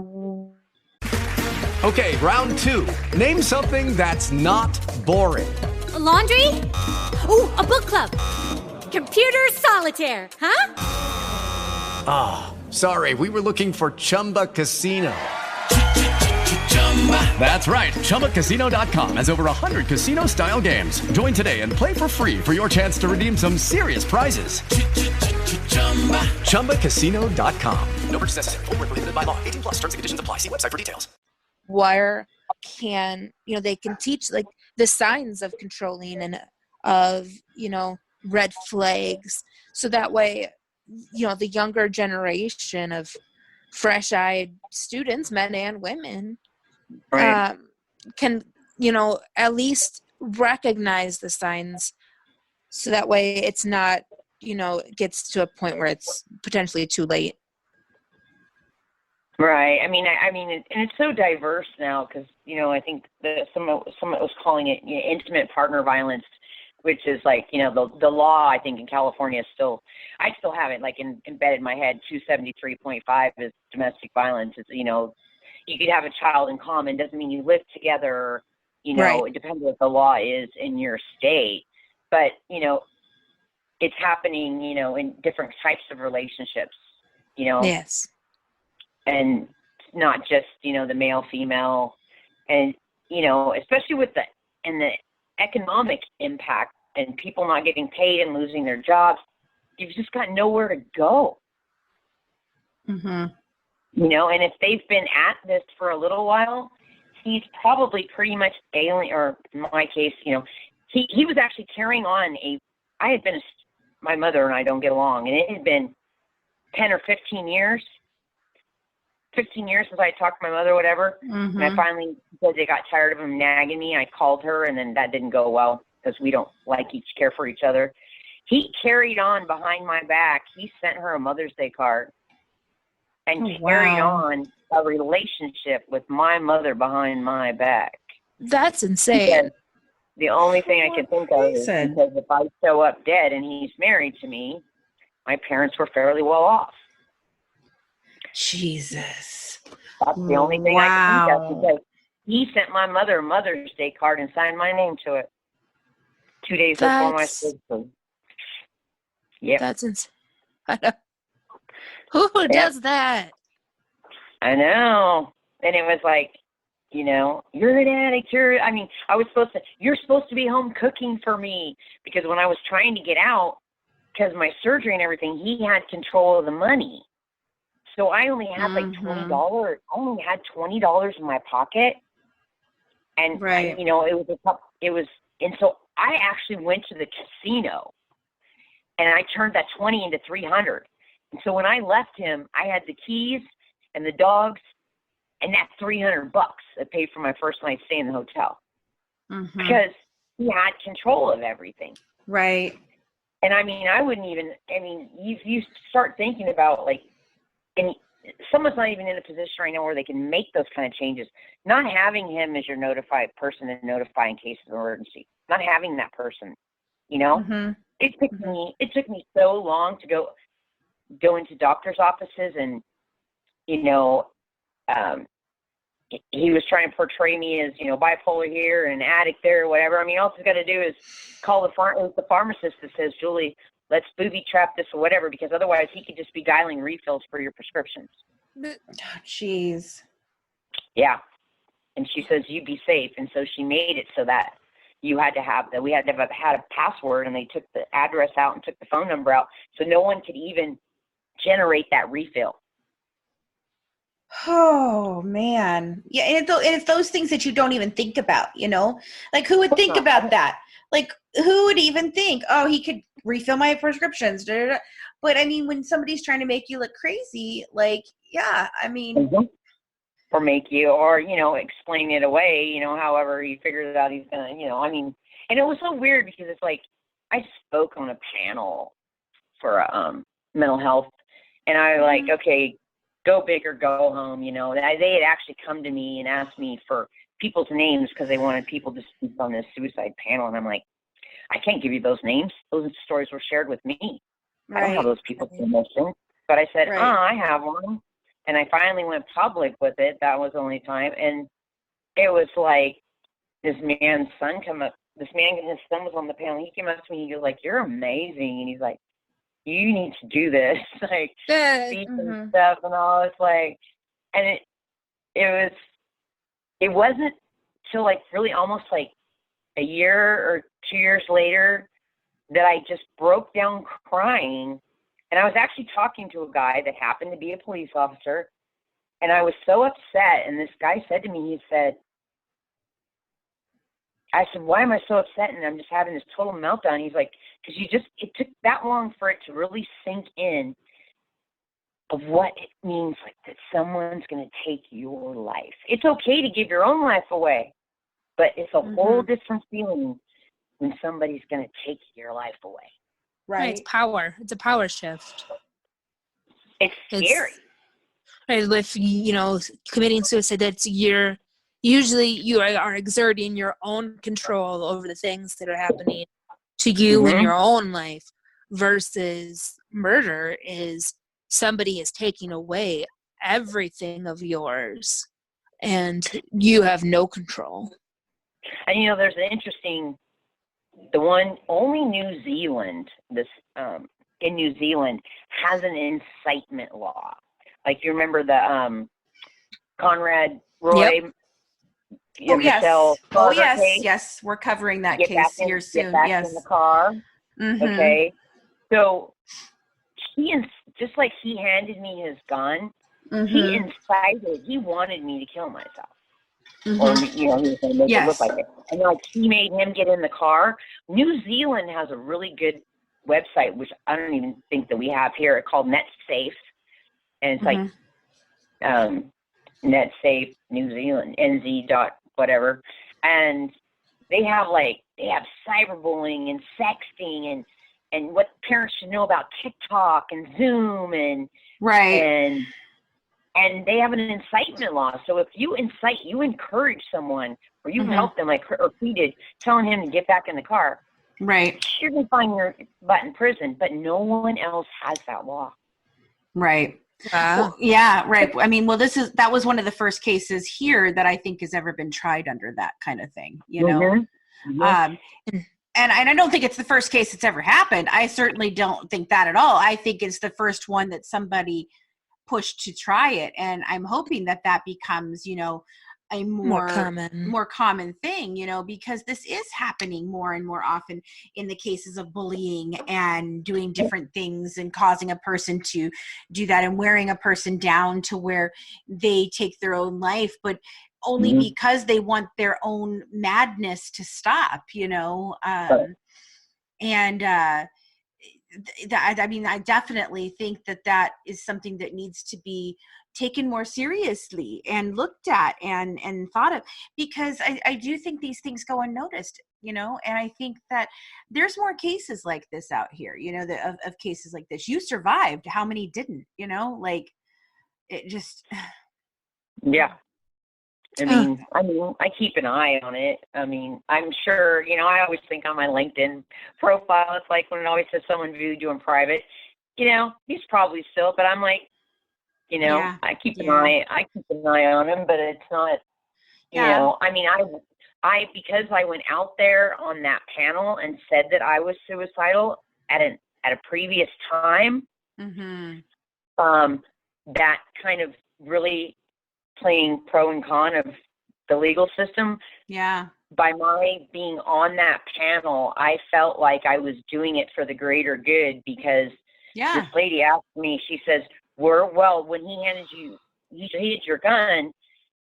Okay, round 2. Name something that's not boring. A laundry? Ooh, a book club. Computer solitaire, huh? Ah, sorry, we were looking for Chumba Casino. That's right. ChumbaCasino.com has over 100 casino-style games. Join today and play for free for your chance to redeem some serious prizes. ChumbaCasino.com. No purchase necessary. Void where prohibited by law. 18 plus. Terms and conditions apply. See website for details. Where can, they can teach like the signs of controlling and of, red flags. So that way, the younger generation of fresh-eyed students, men and women, Right. can, at least recognize the signs, so that way it's not, it gets to a point where it's potentially too late. Right. I mean, and it's so diverse now because, I think someone was calling it intimate partner violence, which is like, the law, I think in California I still have it like embedded in my head. 273.5 is domestic violence. It's, you could have a child in common. Doesn't mean you live together. Right. It depends what the law is in your state. But, it's happening, in different types of relationships, Yes. And not just, the male, female, and, especially with the economic impact and people not getting paid and losing their jobs, you've just got nowhere to go. Mm-hmm. And if they've been at this for a little while, he's probably pretty much alien, or in my case, he was actually carrying on my mother and I don't get along, and it had been 10 or 15 years since I talked to my mother or whatever. Mm-hmm. And I finally, because they got tired of him nagging me, I called her, and then that didn't go well because we don't care for each other. He carried on behind my back. He sent her a Mother's Day card and carried on a relationship with my mother behind my back. That's insane. Because the only thing I can think of is because if I show up dead and he's married to me, my parents were fairly well off. Jesus. That's the only thing I can think of, because he sent my mother a Mother's Day card and signed my name to it 2 days before my surgery. Yeah. That's insane. Who does that? I know. And it was like, you're an addict. You're supposed to be home cooking for me, because when I was trying to get out, because of my surgery and everything, he had control of the money. So I only had like $20. I only had $20 in my pocket. And, right. And so I actually went to the casino and I turned that 20 into 300. And so when I left him, I had the keys and the dogs and that $300 that paid for my first night stay in the hotel, because he had control of everything. Right. And you start thinking about and someone's not even in a position right now where they can make those kind of changes. Not having him as your notified person to notify in case of emergency. Not having that person, It took me so long to go into doctor's offices, and he was trying to portray me as bipolar here and addict there or whatever. All he's got to do is call the pharmacist that says, Julie, let's booby trap this or whatever, because otherwise he could just be dialing refills for your prescriptions. Jeez. Yeah. And she says, you be safe. And so she made it so that we had to have had a password, and they took the address out and took the phone number out, so no one could even generate that refill. Oh man. Yeah. And it's those things that you don't even think about, like who would think about that? Like who would even think, oh, he could refill my prescriptions. Da, da, da. But when somebody's trying to make you look crazy, or make you, or, explain it away, however he figures it out he's going to, and it was so weird because it's like, I spoke on a panel for mental health, and I okay, go big or go home, they had actually come to me and asked me for people's names because they wanted people to speak on this suicide panel, and I'm like, I can't give you those names. Those stories were shared with me. Right. I don't have those people's information. But I said, I have one. And I finally went public with it. That was the only time. And it was like this man's son come up. This man and his son was on the panel. He came up to me. He was like, you're amazing. And he's like, you need to do this. Speech and stuff and all. It's like, and it was it wasn't till like really almost like a year or 2 years later that I just broke down crying. And I was actually talking to a guy that happened to be a police officer. And I was so upset. And this guy said to me, I said, why am I so upset? And I'm just having this total meltdown. He's like, because it took that long for it to really sink in of what it means, like that someone's going to take your life. It's okay to give your own life away, but it's a whole different feeling when somebody's going to take your life away. Right. It's power. It's a power shift. It's scary. Right, with, you know, committing suicide, that's you are exerting your own control over the things that are happening to you in your own life, versus murder is somebody is taking away everything of yours and you have no control. And, you know, there's an interesting, only New Zealand, in New Zealand has an incitement law. Like, you remember the Conrad Roy? Yep. Michelle Carter case? Yes. We're covering that case here soon. Get back in the car. Okay. So just like he handed me his gun, he wanted me to kill myself. Or, you know, he was going to make it look like it. And like, he made him get in the car. New Zealand has a really good website, which I don't even think that we have here. It's called NetSafe. And it's like NetSafe New Zealand, NZ dot whatever. And they have cyberbullying and sexting and what parents should know about TikTok and Zoom and and they have an incitement law. So if you encourage someone or you help them, like or he did, telling him to get back in the car, right? You're gonna find your butt in prison, but no one else has that law. Right. Well, yeah, right. I mean, that was one of the first cases here that I think has ever been tried under that kind of thing, you know? And I don't think it's the first case that's ever happened. I certainly don't think that at all. I think it's the first one that somebody pushed to try it. And I'm hoping that becomes, you know, a more common thing, you know, because this is happening more and more often in the cases of bullying and doing different things and causing a person to do that and wearing a person down to where they take their own life, but only because they want their own madness to stop, you know? I mean, I definitely think that is something that needs to be taken more seriously and looked at and thought of, because I do think these things go unnoticed, you know, and I think that there's more cases like this out here, you know, of cases like this. You survived. How many didn't, you know, like it just. Yeah. I mean, I keep an eye on it. I mean, I'm sure, you know, I always think on my LinkedIn profile, it's like when it always says someone viewed you in private, you know, he's probably still, but I'm like, you know, I keep an eye on him, but it's not, you know, I mean, because I went out there on that panel and said that I was suicidal at a previous time, that kind of really playing pro and con of the legal system. Yeah. By my being on that panel, I felt like I was doing it for the greater good, because this lady asked me, she says, when he handed you your gun,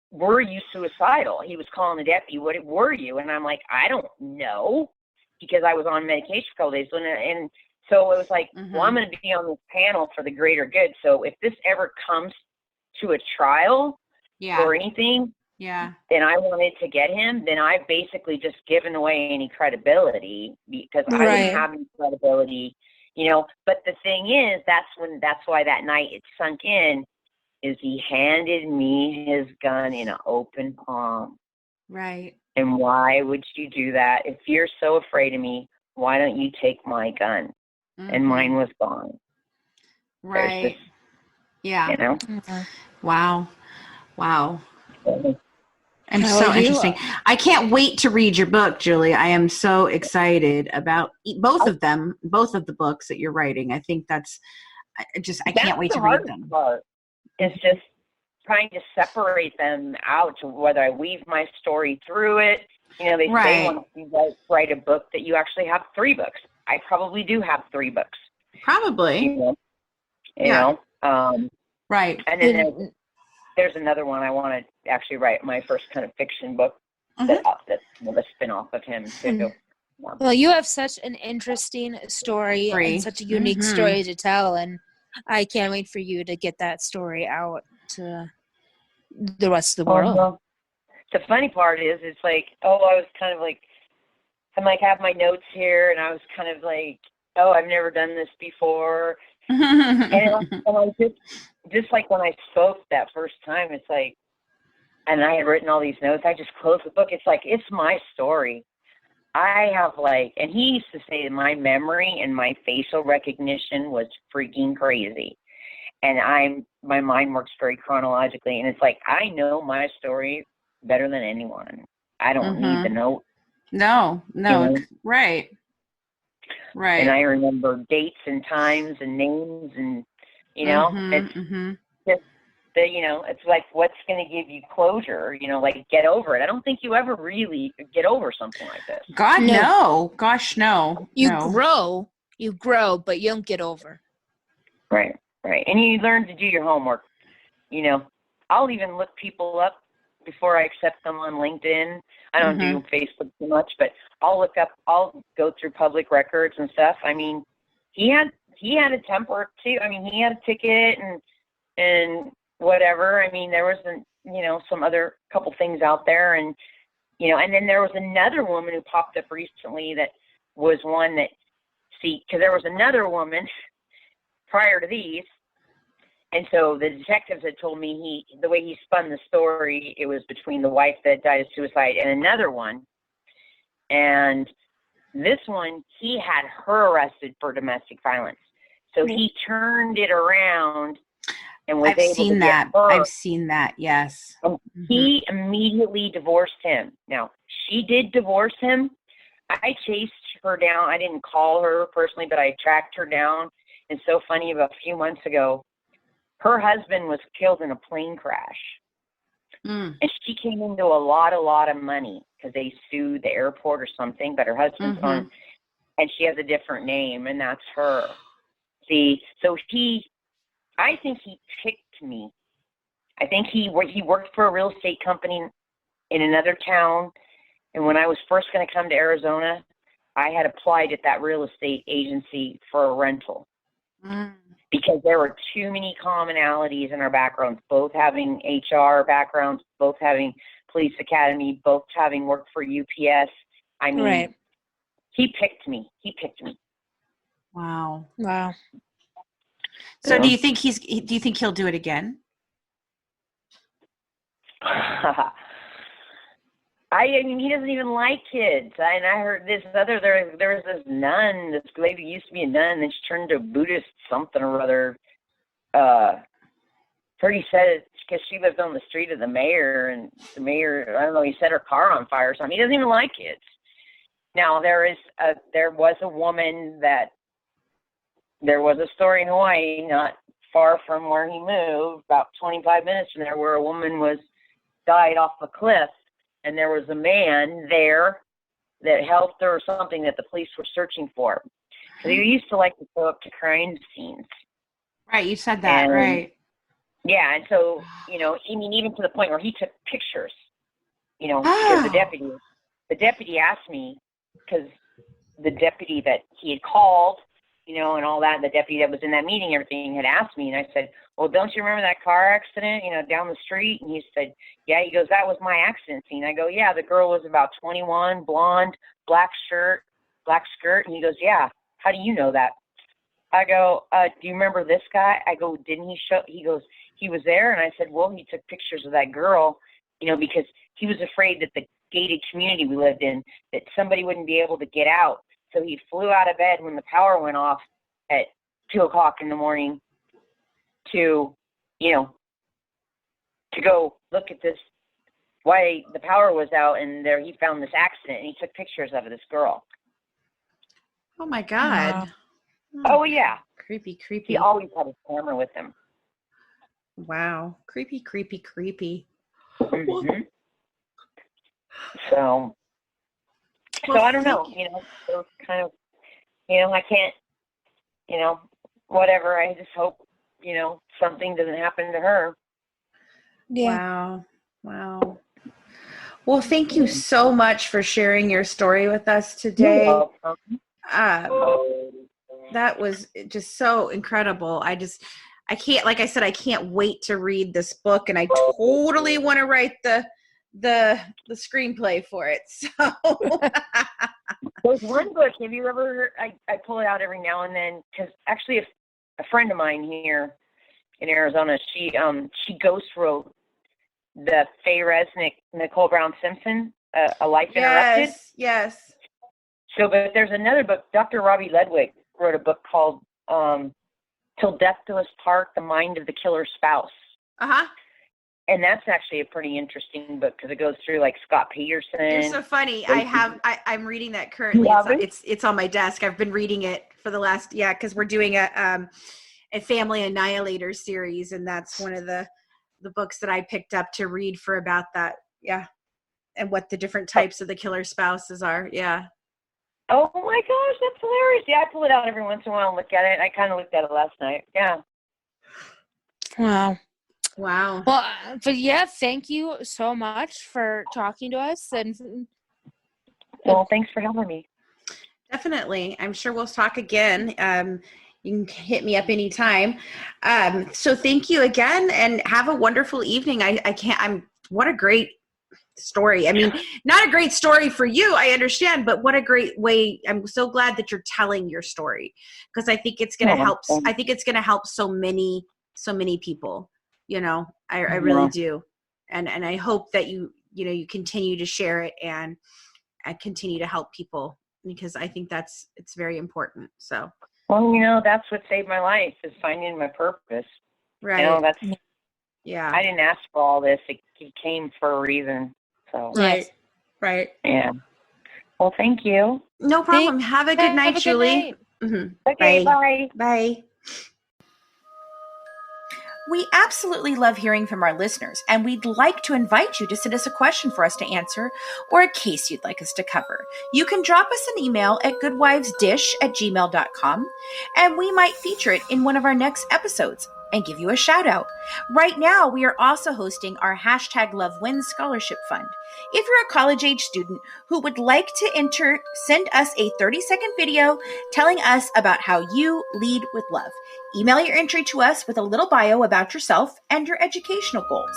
were you suicidal? He was calling the deputy. What were you? And I'm like, I don't know, because I was on medication for a couple days. And so it was like, well, I'm going to be on this panel for the greater good. So if this ever comes to a trial or anything, then I wanted to get him, then I've basically just given away any credibility, because I didn't have any credibility, you know. But the thing is, that's why that night it sunk in, is he handed me his gun in an open palm. Right. And why would you do that? If you're so afraid of me, why don't you take my gun? And mine was gone. Right. You know? Wow. And so interesting. I can't wait to read your book, Julie. I am so excited about both of the books that you're writing. I think I can't wait to read them. It's just trying to separate them out to whether I weave my story through it. You know, they say when you write a book that you actually have 3 books. I probably do have 3 books. Probably. You know? Right. And then there's another one I want to actually write, my first kind of fiction book that's a spin-off of him too. Well, you have such an interesting story and such a unique story to tell, and I can't wait for you to get that story out to the rest of the world. Well, the funny part is, it's like, I was kind of like, I'm like, have my notes here, and I was kind of like, I've never done this before. and I just like when I spoke that first time, it's like, and I had written all these notes, I just closed the book. It's like, it's my story. I have and he used to say my memory and my facial recognition was freaking crazy. And my mind works very chronologically. And it's like, I know my story better than anyone. I don't need the note. No, You know? right. And I remember dates and times and names and, you know, it's just that, you know, it's like, what's going to give you closure, you know, like get over it. I don't think you ever really get over something like this. God, no. Gosh, no. You grow, but you don't get over. Right. And you learn to do your homework. You know, I'll even look people up before I accept them on LinkedIn. I don't do Facebook too much, but I'll go through public records and stuff. I mean, he had a temper too. I mean, he had a ticket and whatever. I mean, there was some other couple things out there, and you know, and then there was another woman who popped up recently that was one that, because there was another woman prior to these. And so the detectives had told me the way he spun the story, it was between the wife that died of suicide and another one. And this one, he had her arrested for domestic violence. So he turned it around and was able to get her. I've seen that, yes. And he immediately divorced him. Now, she did divorce him. I chased her down. I didn't call her personally, but I tracked her down. And so funny, about a few months ago, her husband was killed in a plane crash. And she came into a lot of money because they sued the airport or something, but her husband's gone, and she has a different name, and that's her. See, so I think he picked me. I think he worked for a real estate company in another town, and when I was first going to come to Arizona, I had applied at that real estate agency for a rental. Because there were too many commonalities in our backgrounds, both having HR backgrounds, both having police academy, both having worked for UPS. I mean, he picked me. Wow. So do you think he'll do it again? I mean, he doesn't even like kids. And I heard there was this nun, this lady used to be a nun, and then she turned to a Buddhist something or other. Heard he said it because she lived on the street of the mayor, and the mayor, I don't know, he set her car on fire or something. He doesn't even like kids. Now, there was a woman there was a story in Hawaii, not far from where he moved, about 25 minutes from there, where a woman died off a cliff. And there was a man there that helped her or something that the police were searching for. So he used to like to go up to crime scenes. Right, you said that, right. Yeah, and so, you know, I mean, even to the point where he took pictures, you know, because the deputy asked me, because the deputy that he had called, you know, and all that, the deputy that was in that meeting, everything had asked me, and I said, well, don't you remember that car accident, you know, down the street? And he said, yeah. He goes, that was my accident scene. I go, yeah, the girl was about 21, blonde, black skirt. And he goes, yeah. How do you know that? I go, do you remember this guy? I go, didn't he show? He goes, he was there. And I said, well, he took pictures of that girl, you know, because he was afraid that the gated community we lived in, that somebody wouldn't be able to get out. So he flew out of bed when the power went off at 2:00 in the morning to, you know, to go look at this, why the power was out, and there he found this accident, and he took pictures of this girl. Oh my God. Oh yeah. Creepy. He always had his camera with him. Wow. Creepy, creepy, creepy. Mm-hmm. So I don't know, those kind of, I can't, whatever. I just hope, something doesn't happen to her. Yeah. Wow. Well, thank you so much for sharing your story with us today. That was just so incredible. I can't, like I said, I can't wait to read this book, and I totally want to write the screenplay for it. So there's one book. Have you ever heard? I pull it out every now and then because actually a friend of mine here in Arizona, she ghost wrote the Faye Resnick, Nicole Brown Simpson, A Life Interrupted. Yes. So, but there's another book. Dr. Robbie Ledwig wrote a book called Till Death Do Us Part: The Mind of the Killer's Spouse. And that's actually a pretty interesting book because it goes through like Scott Peterson. You're so funny. I'm reading that currently. It's on my desk. I've been reading it for the last because we're doing a Family Annihilator series, and that's one of the books that I picked up to read for about that. Yeah, and what the different types of the killer spouses are. Yeah. Oh my gosh, that's hilarious. Yeah, I pull it out every once in a while and look at it. I kind of looked at it last night. Yeah. Wow. Wow. Well, but yeah, thank you so much for talking to us. And well, thanks for having me. Definitely. I'm sure we'll talk again. You can hit me up anytime. So thank you again, and have a wonderful evening. What a great story. I mean, not a great story for you, I understand, but what a great way. I'm so glad that you're telling your story, because I think it's going to help. I think it's going to help so many people. I really do. And I hope that you continue to share it and continue to help people, because I think it's very important. So. Well, that's what saved my life, is finding my purpose. Right. I didn't ask for all this. It came for a reason. So. Right. Yeah. Well, thank you. No problem. Have a good night, Julie. Mm-hmm. Okay, bye. Bye. We absolutely love hearing from our listeners, and we'd like to invite you to send us a question for us to answer or a case you'd like us to cover. You can drop us an email at goodwivesdish@gmail.com, and we might feature it in one of our next episodes and give you a shout out. Right now, we are also hosting our #LoveWins Scholarship Fund. If you're a college-age student who would like to enter, send us a 30-second video telling us about how you lead with love. Email your entry to us with a little bio about yourself and your educational goals.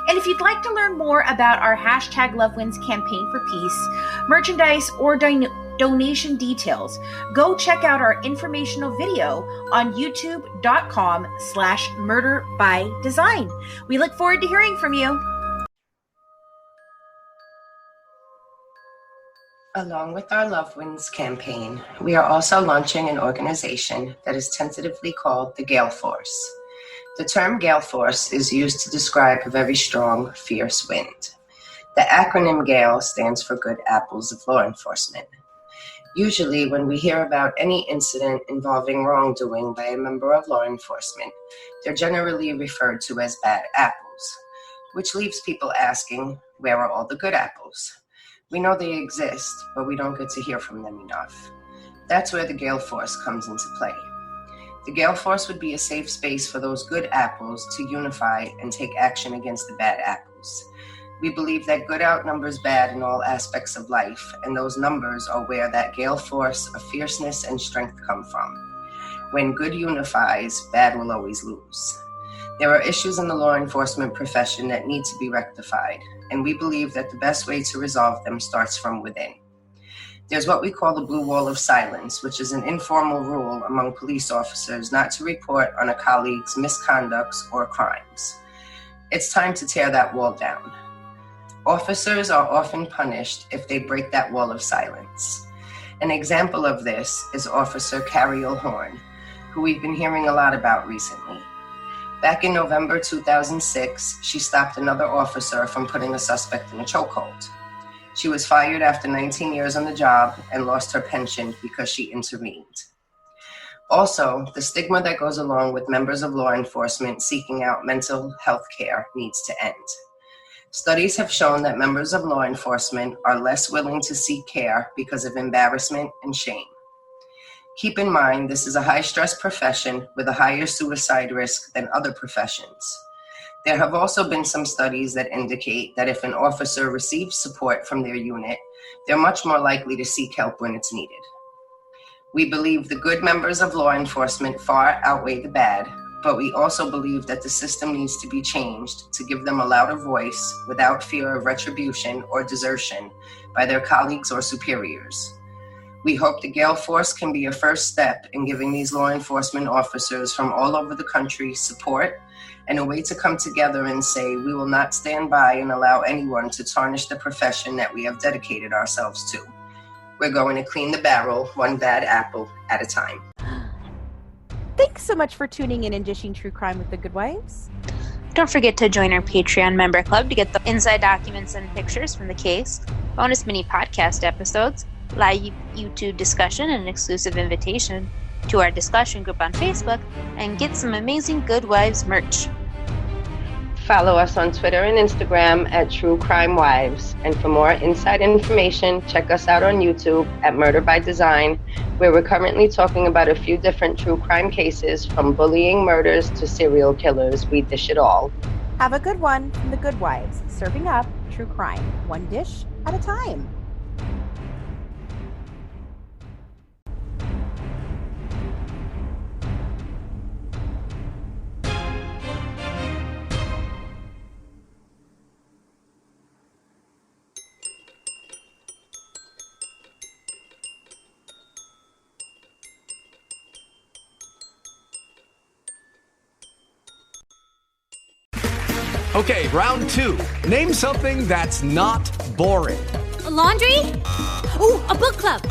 And if you'd like to learn more about our #LoveWins campaign for peace, merchandise, or donation details, go check out our informational video on youtube.com/murderbydesign. We look forward to hearing from you. Along with our Loved Ones campaign, we are also launching an organization that is tentatively called the Gale Force. The term Gale Force is used to describe a very strong, fierce wind. The acronym GALE stands for Good Apples of Law Enforcement. Usually, when we hear about any incident involving wrongdoing by a member of law enforcement, they're generally referred to as bad apples, which leaves people asking, where are all the good apples? We know they exist, but we don't get to hear from them enough. That's where the Gale Force comes into play. The Gale Force would be a safe space for those good apples to unify and take action against the bad apples. We believe that good outnumbers bad in all aspects of life, and those numbers are where that Gale Force of fierceness and strength come from. When good unifies, bad will always lose. There are issues in the law enforcement profession that need to be rectified, and we believe that the best way to resolve them starts from within. There's what we call the blue wall of silence, which is an informal rule among police officers not to report on a colleague's misconducts or crimes. It's time to tear that wall down. Officers are often punished if they break that wall of silence. An example of this is Officer Carriel Horn, who we've been hearing a lot about recently. Back in November 2006, she stopped another officer from putting a suspect in a chokehold. She was fired after 19 years on the job and lost her pension because she intervened. Also, the stigma that goes along with members of law enforcement seeking out mental health care needs to end. Studies have shown that members of law enforcement are less willing to seek care because of embarrassment and shame. Keep in mind, this is a high-stress profession with a higher suicide risk than other professions. There have also been some studies that indicate that if an officer receives support from their unit, they're much more likely to seek help when it's needed. We believe the good members of law enforcement far outweigh the bad, but we also believe that the system needs to be changed to give them a louder voice without fear of retribution or desertion by their colleagues or superiors. We hope the Gale Force can be a first step in giving these law enforcement officers from all over the country support and a way to come together and say, we will not stand by and allow anyone to tarnish the profession that we have dedicated ourselves to. We're going to clean the barrel, one bad apple at a time. Thanks so much for tuning in and dishing true crime with the Good Wives. Don't forget to join our Patreon member club to get the inside documents and pictures from the case, bonus mini podcast episodes, live YouTube discussion, and an exclusive invitation to our discussion group on Facebook, and get some amazing Good Wives merch. Follow us on Twitter and Instagram at True Crime Wives. And for more inside information, check us out on YouTube at Murder by Design, where we're currently talking about a few different true crime cases, from bullying murders to serial killers. We dish it all. Have a good one from the Good Wives, serving up true crime, one dish at a time. Okay, round two. Name something that's not boring. A laundry? Ooh, a book club.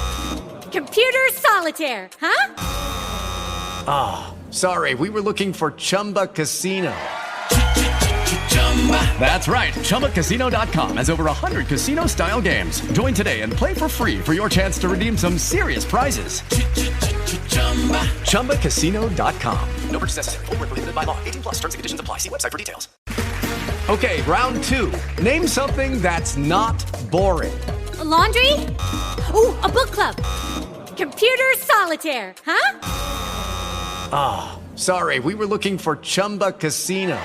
Computer solitaire, huh? Ah, sorry, we were looking for Chumba Casino. That's right, ChumbaCasino.com has over 100 casino-style games. Join today and play for free for your chance to redeem some serious prizes. ChumbaCasino.com. No purchase necessary. Void where prohibited by law. 18+ terms and conditions apply. See website for details. Okay, round two. Name something that's not boring. A laundry? Ooh, a book club. Computer solitaire, huh? Ah, sorry, we were looking for Chumba Casino.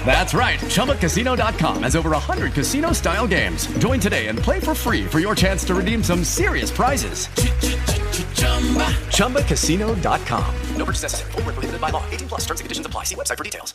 That's right, ChumbaCasino.com has over 100 casino-style games. Join today and play for free for your chance to redeem some serious prizes. ChumbaCasino.com. No purchase necessary. Void where prohibited by law. 18+ terms and conditions apply. See website for details.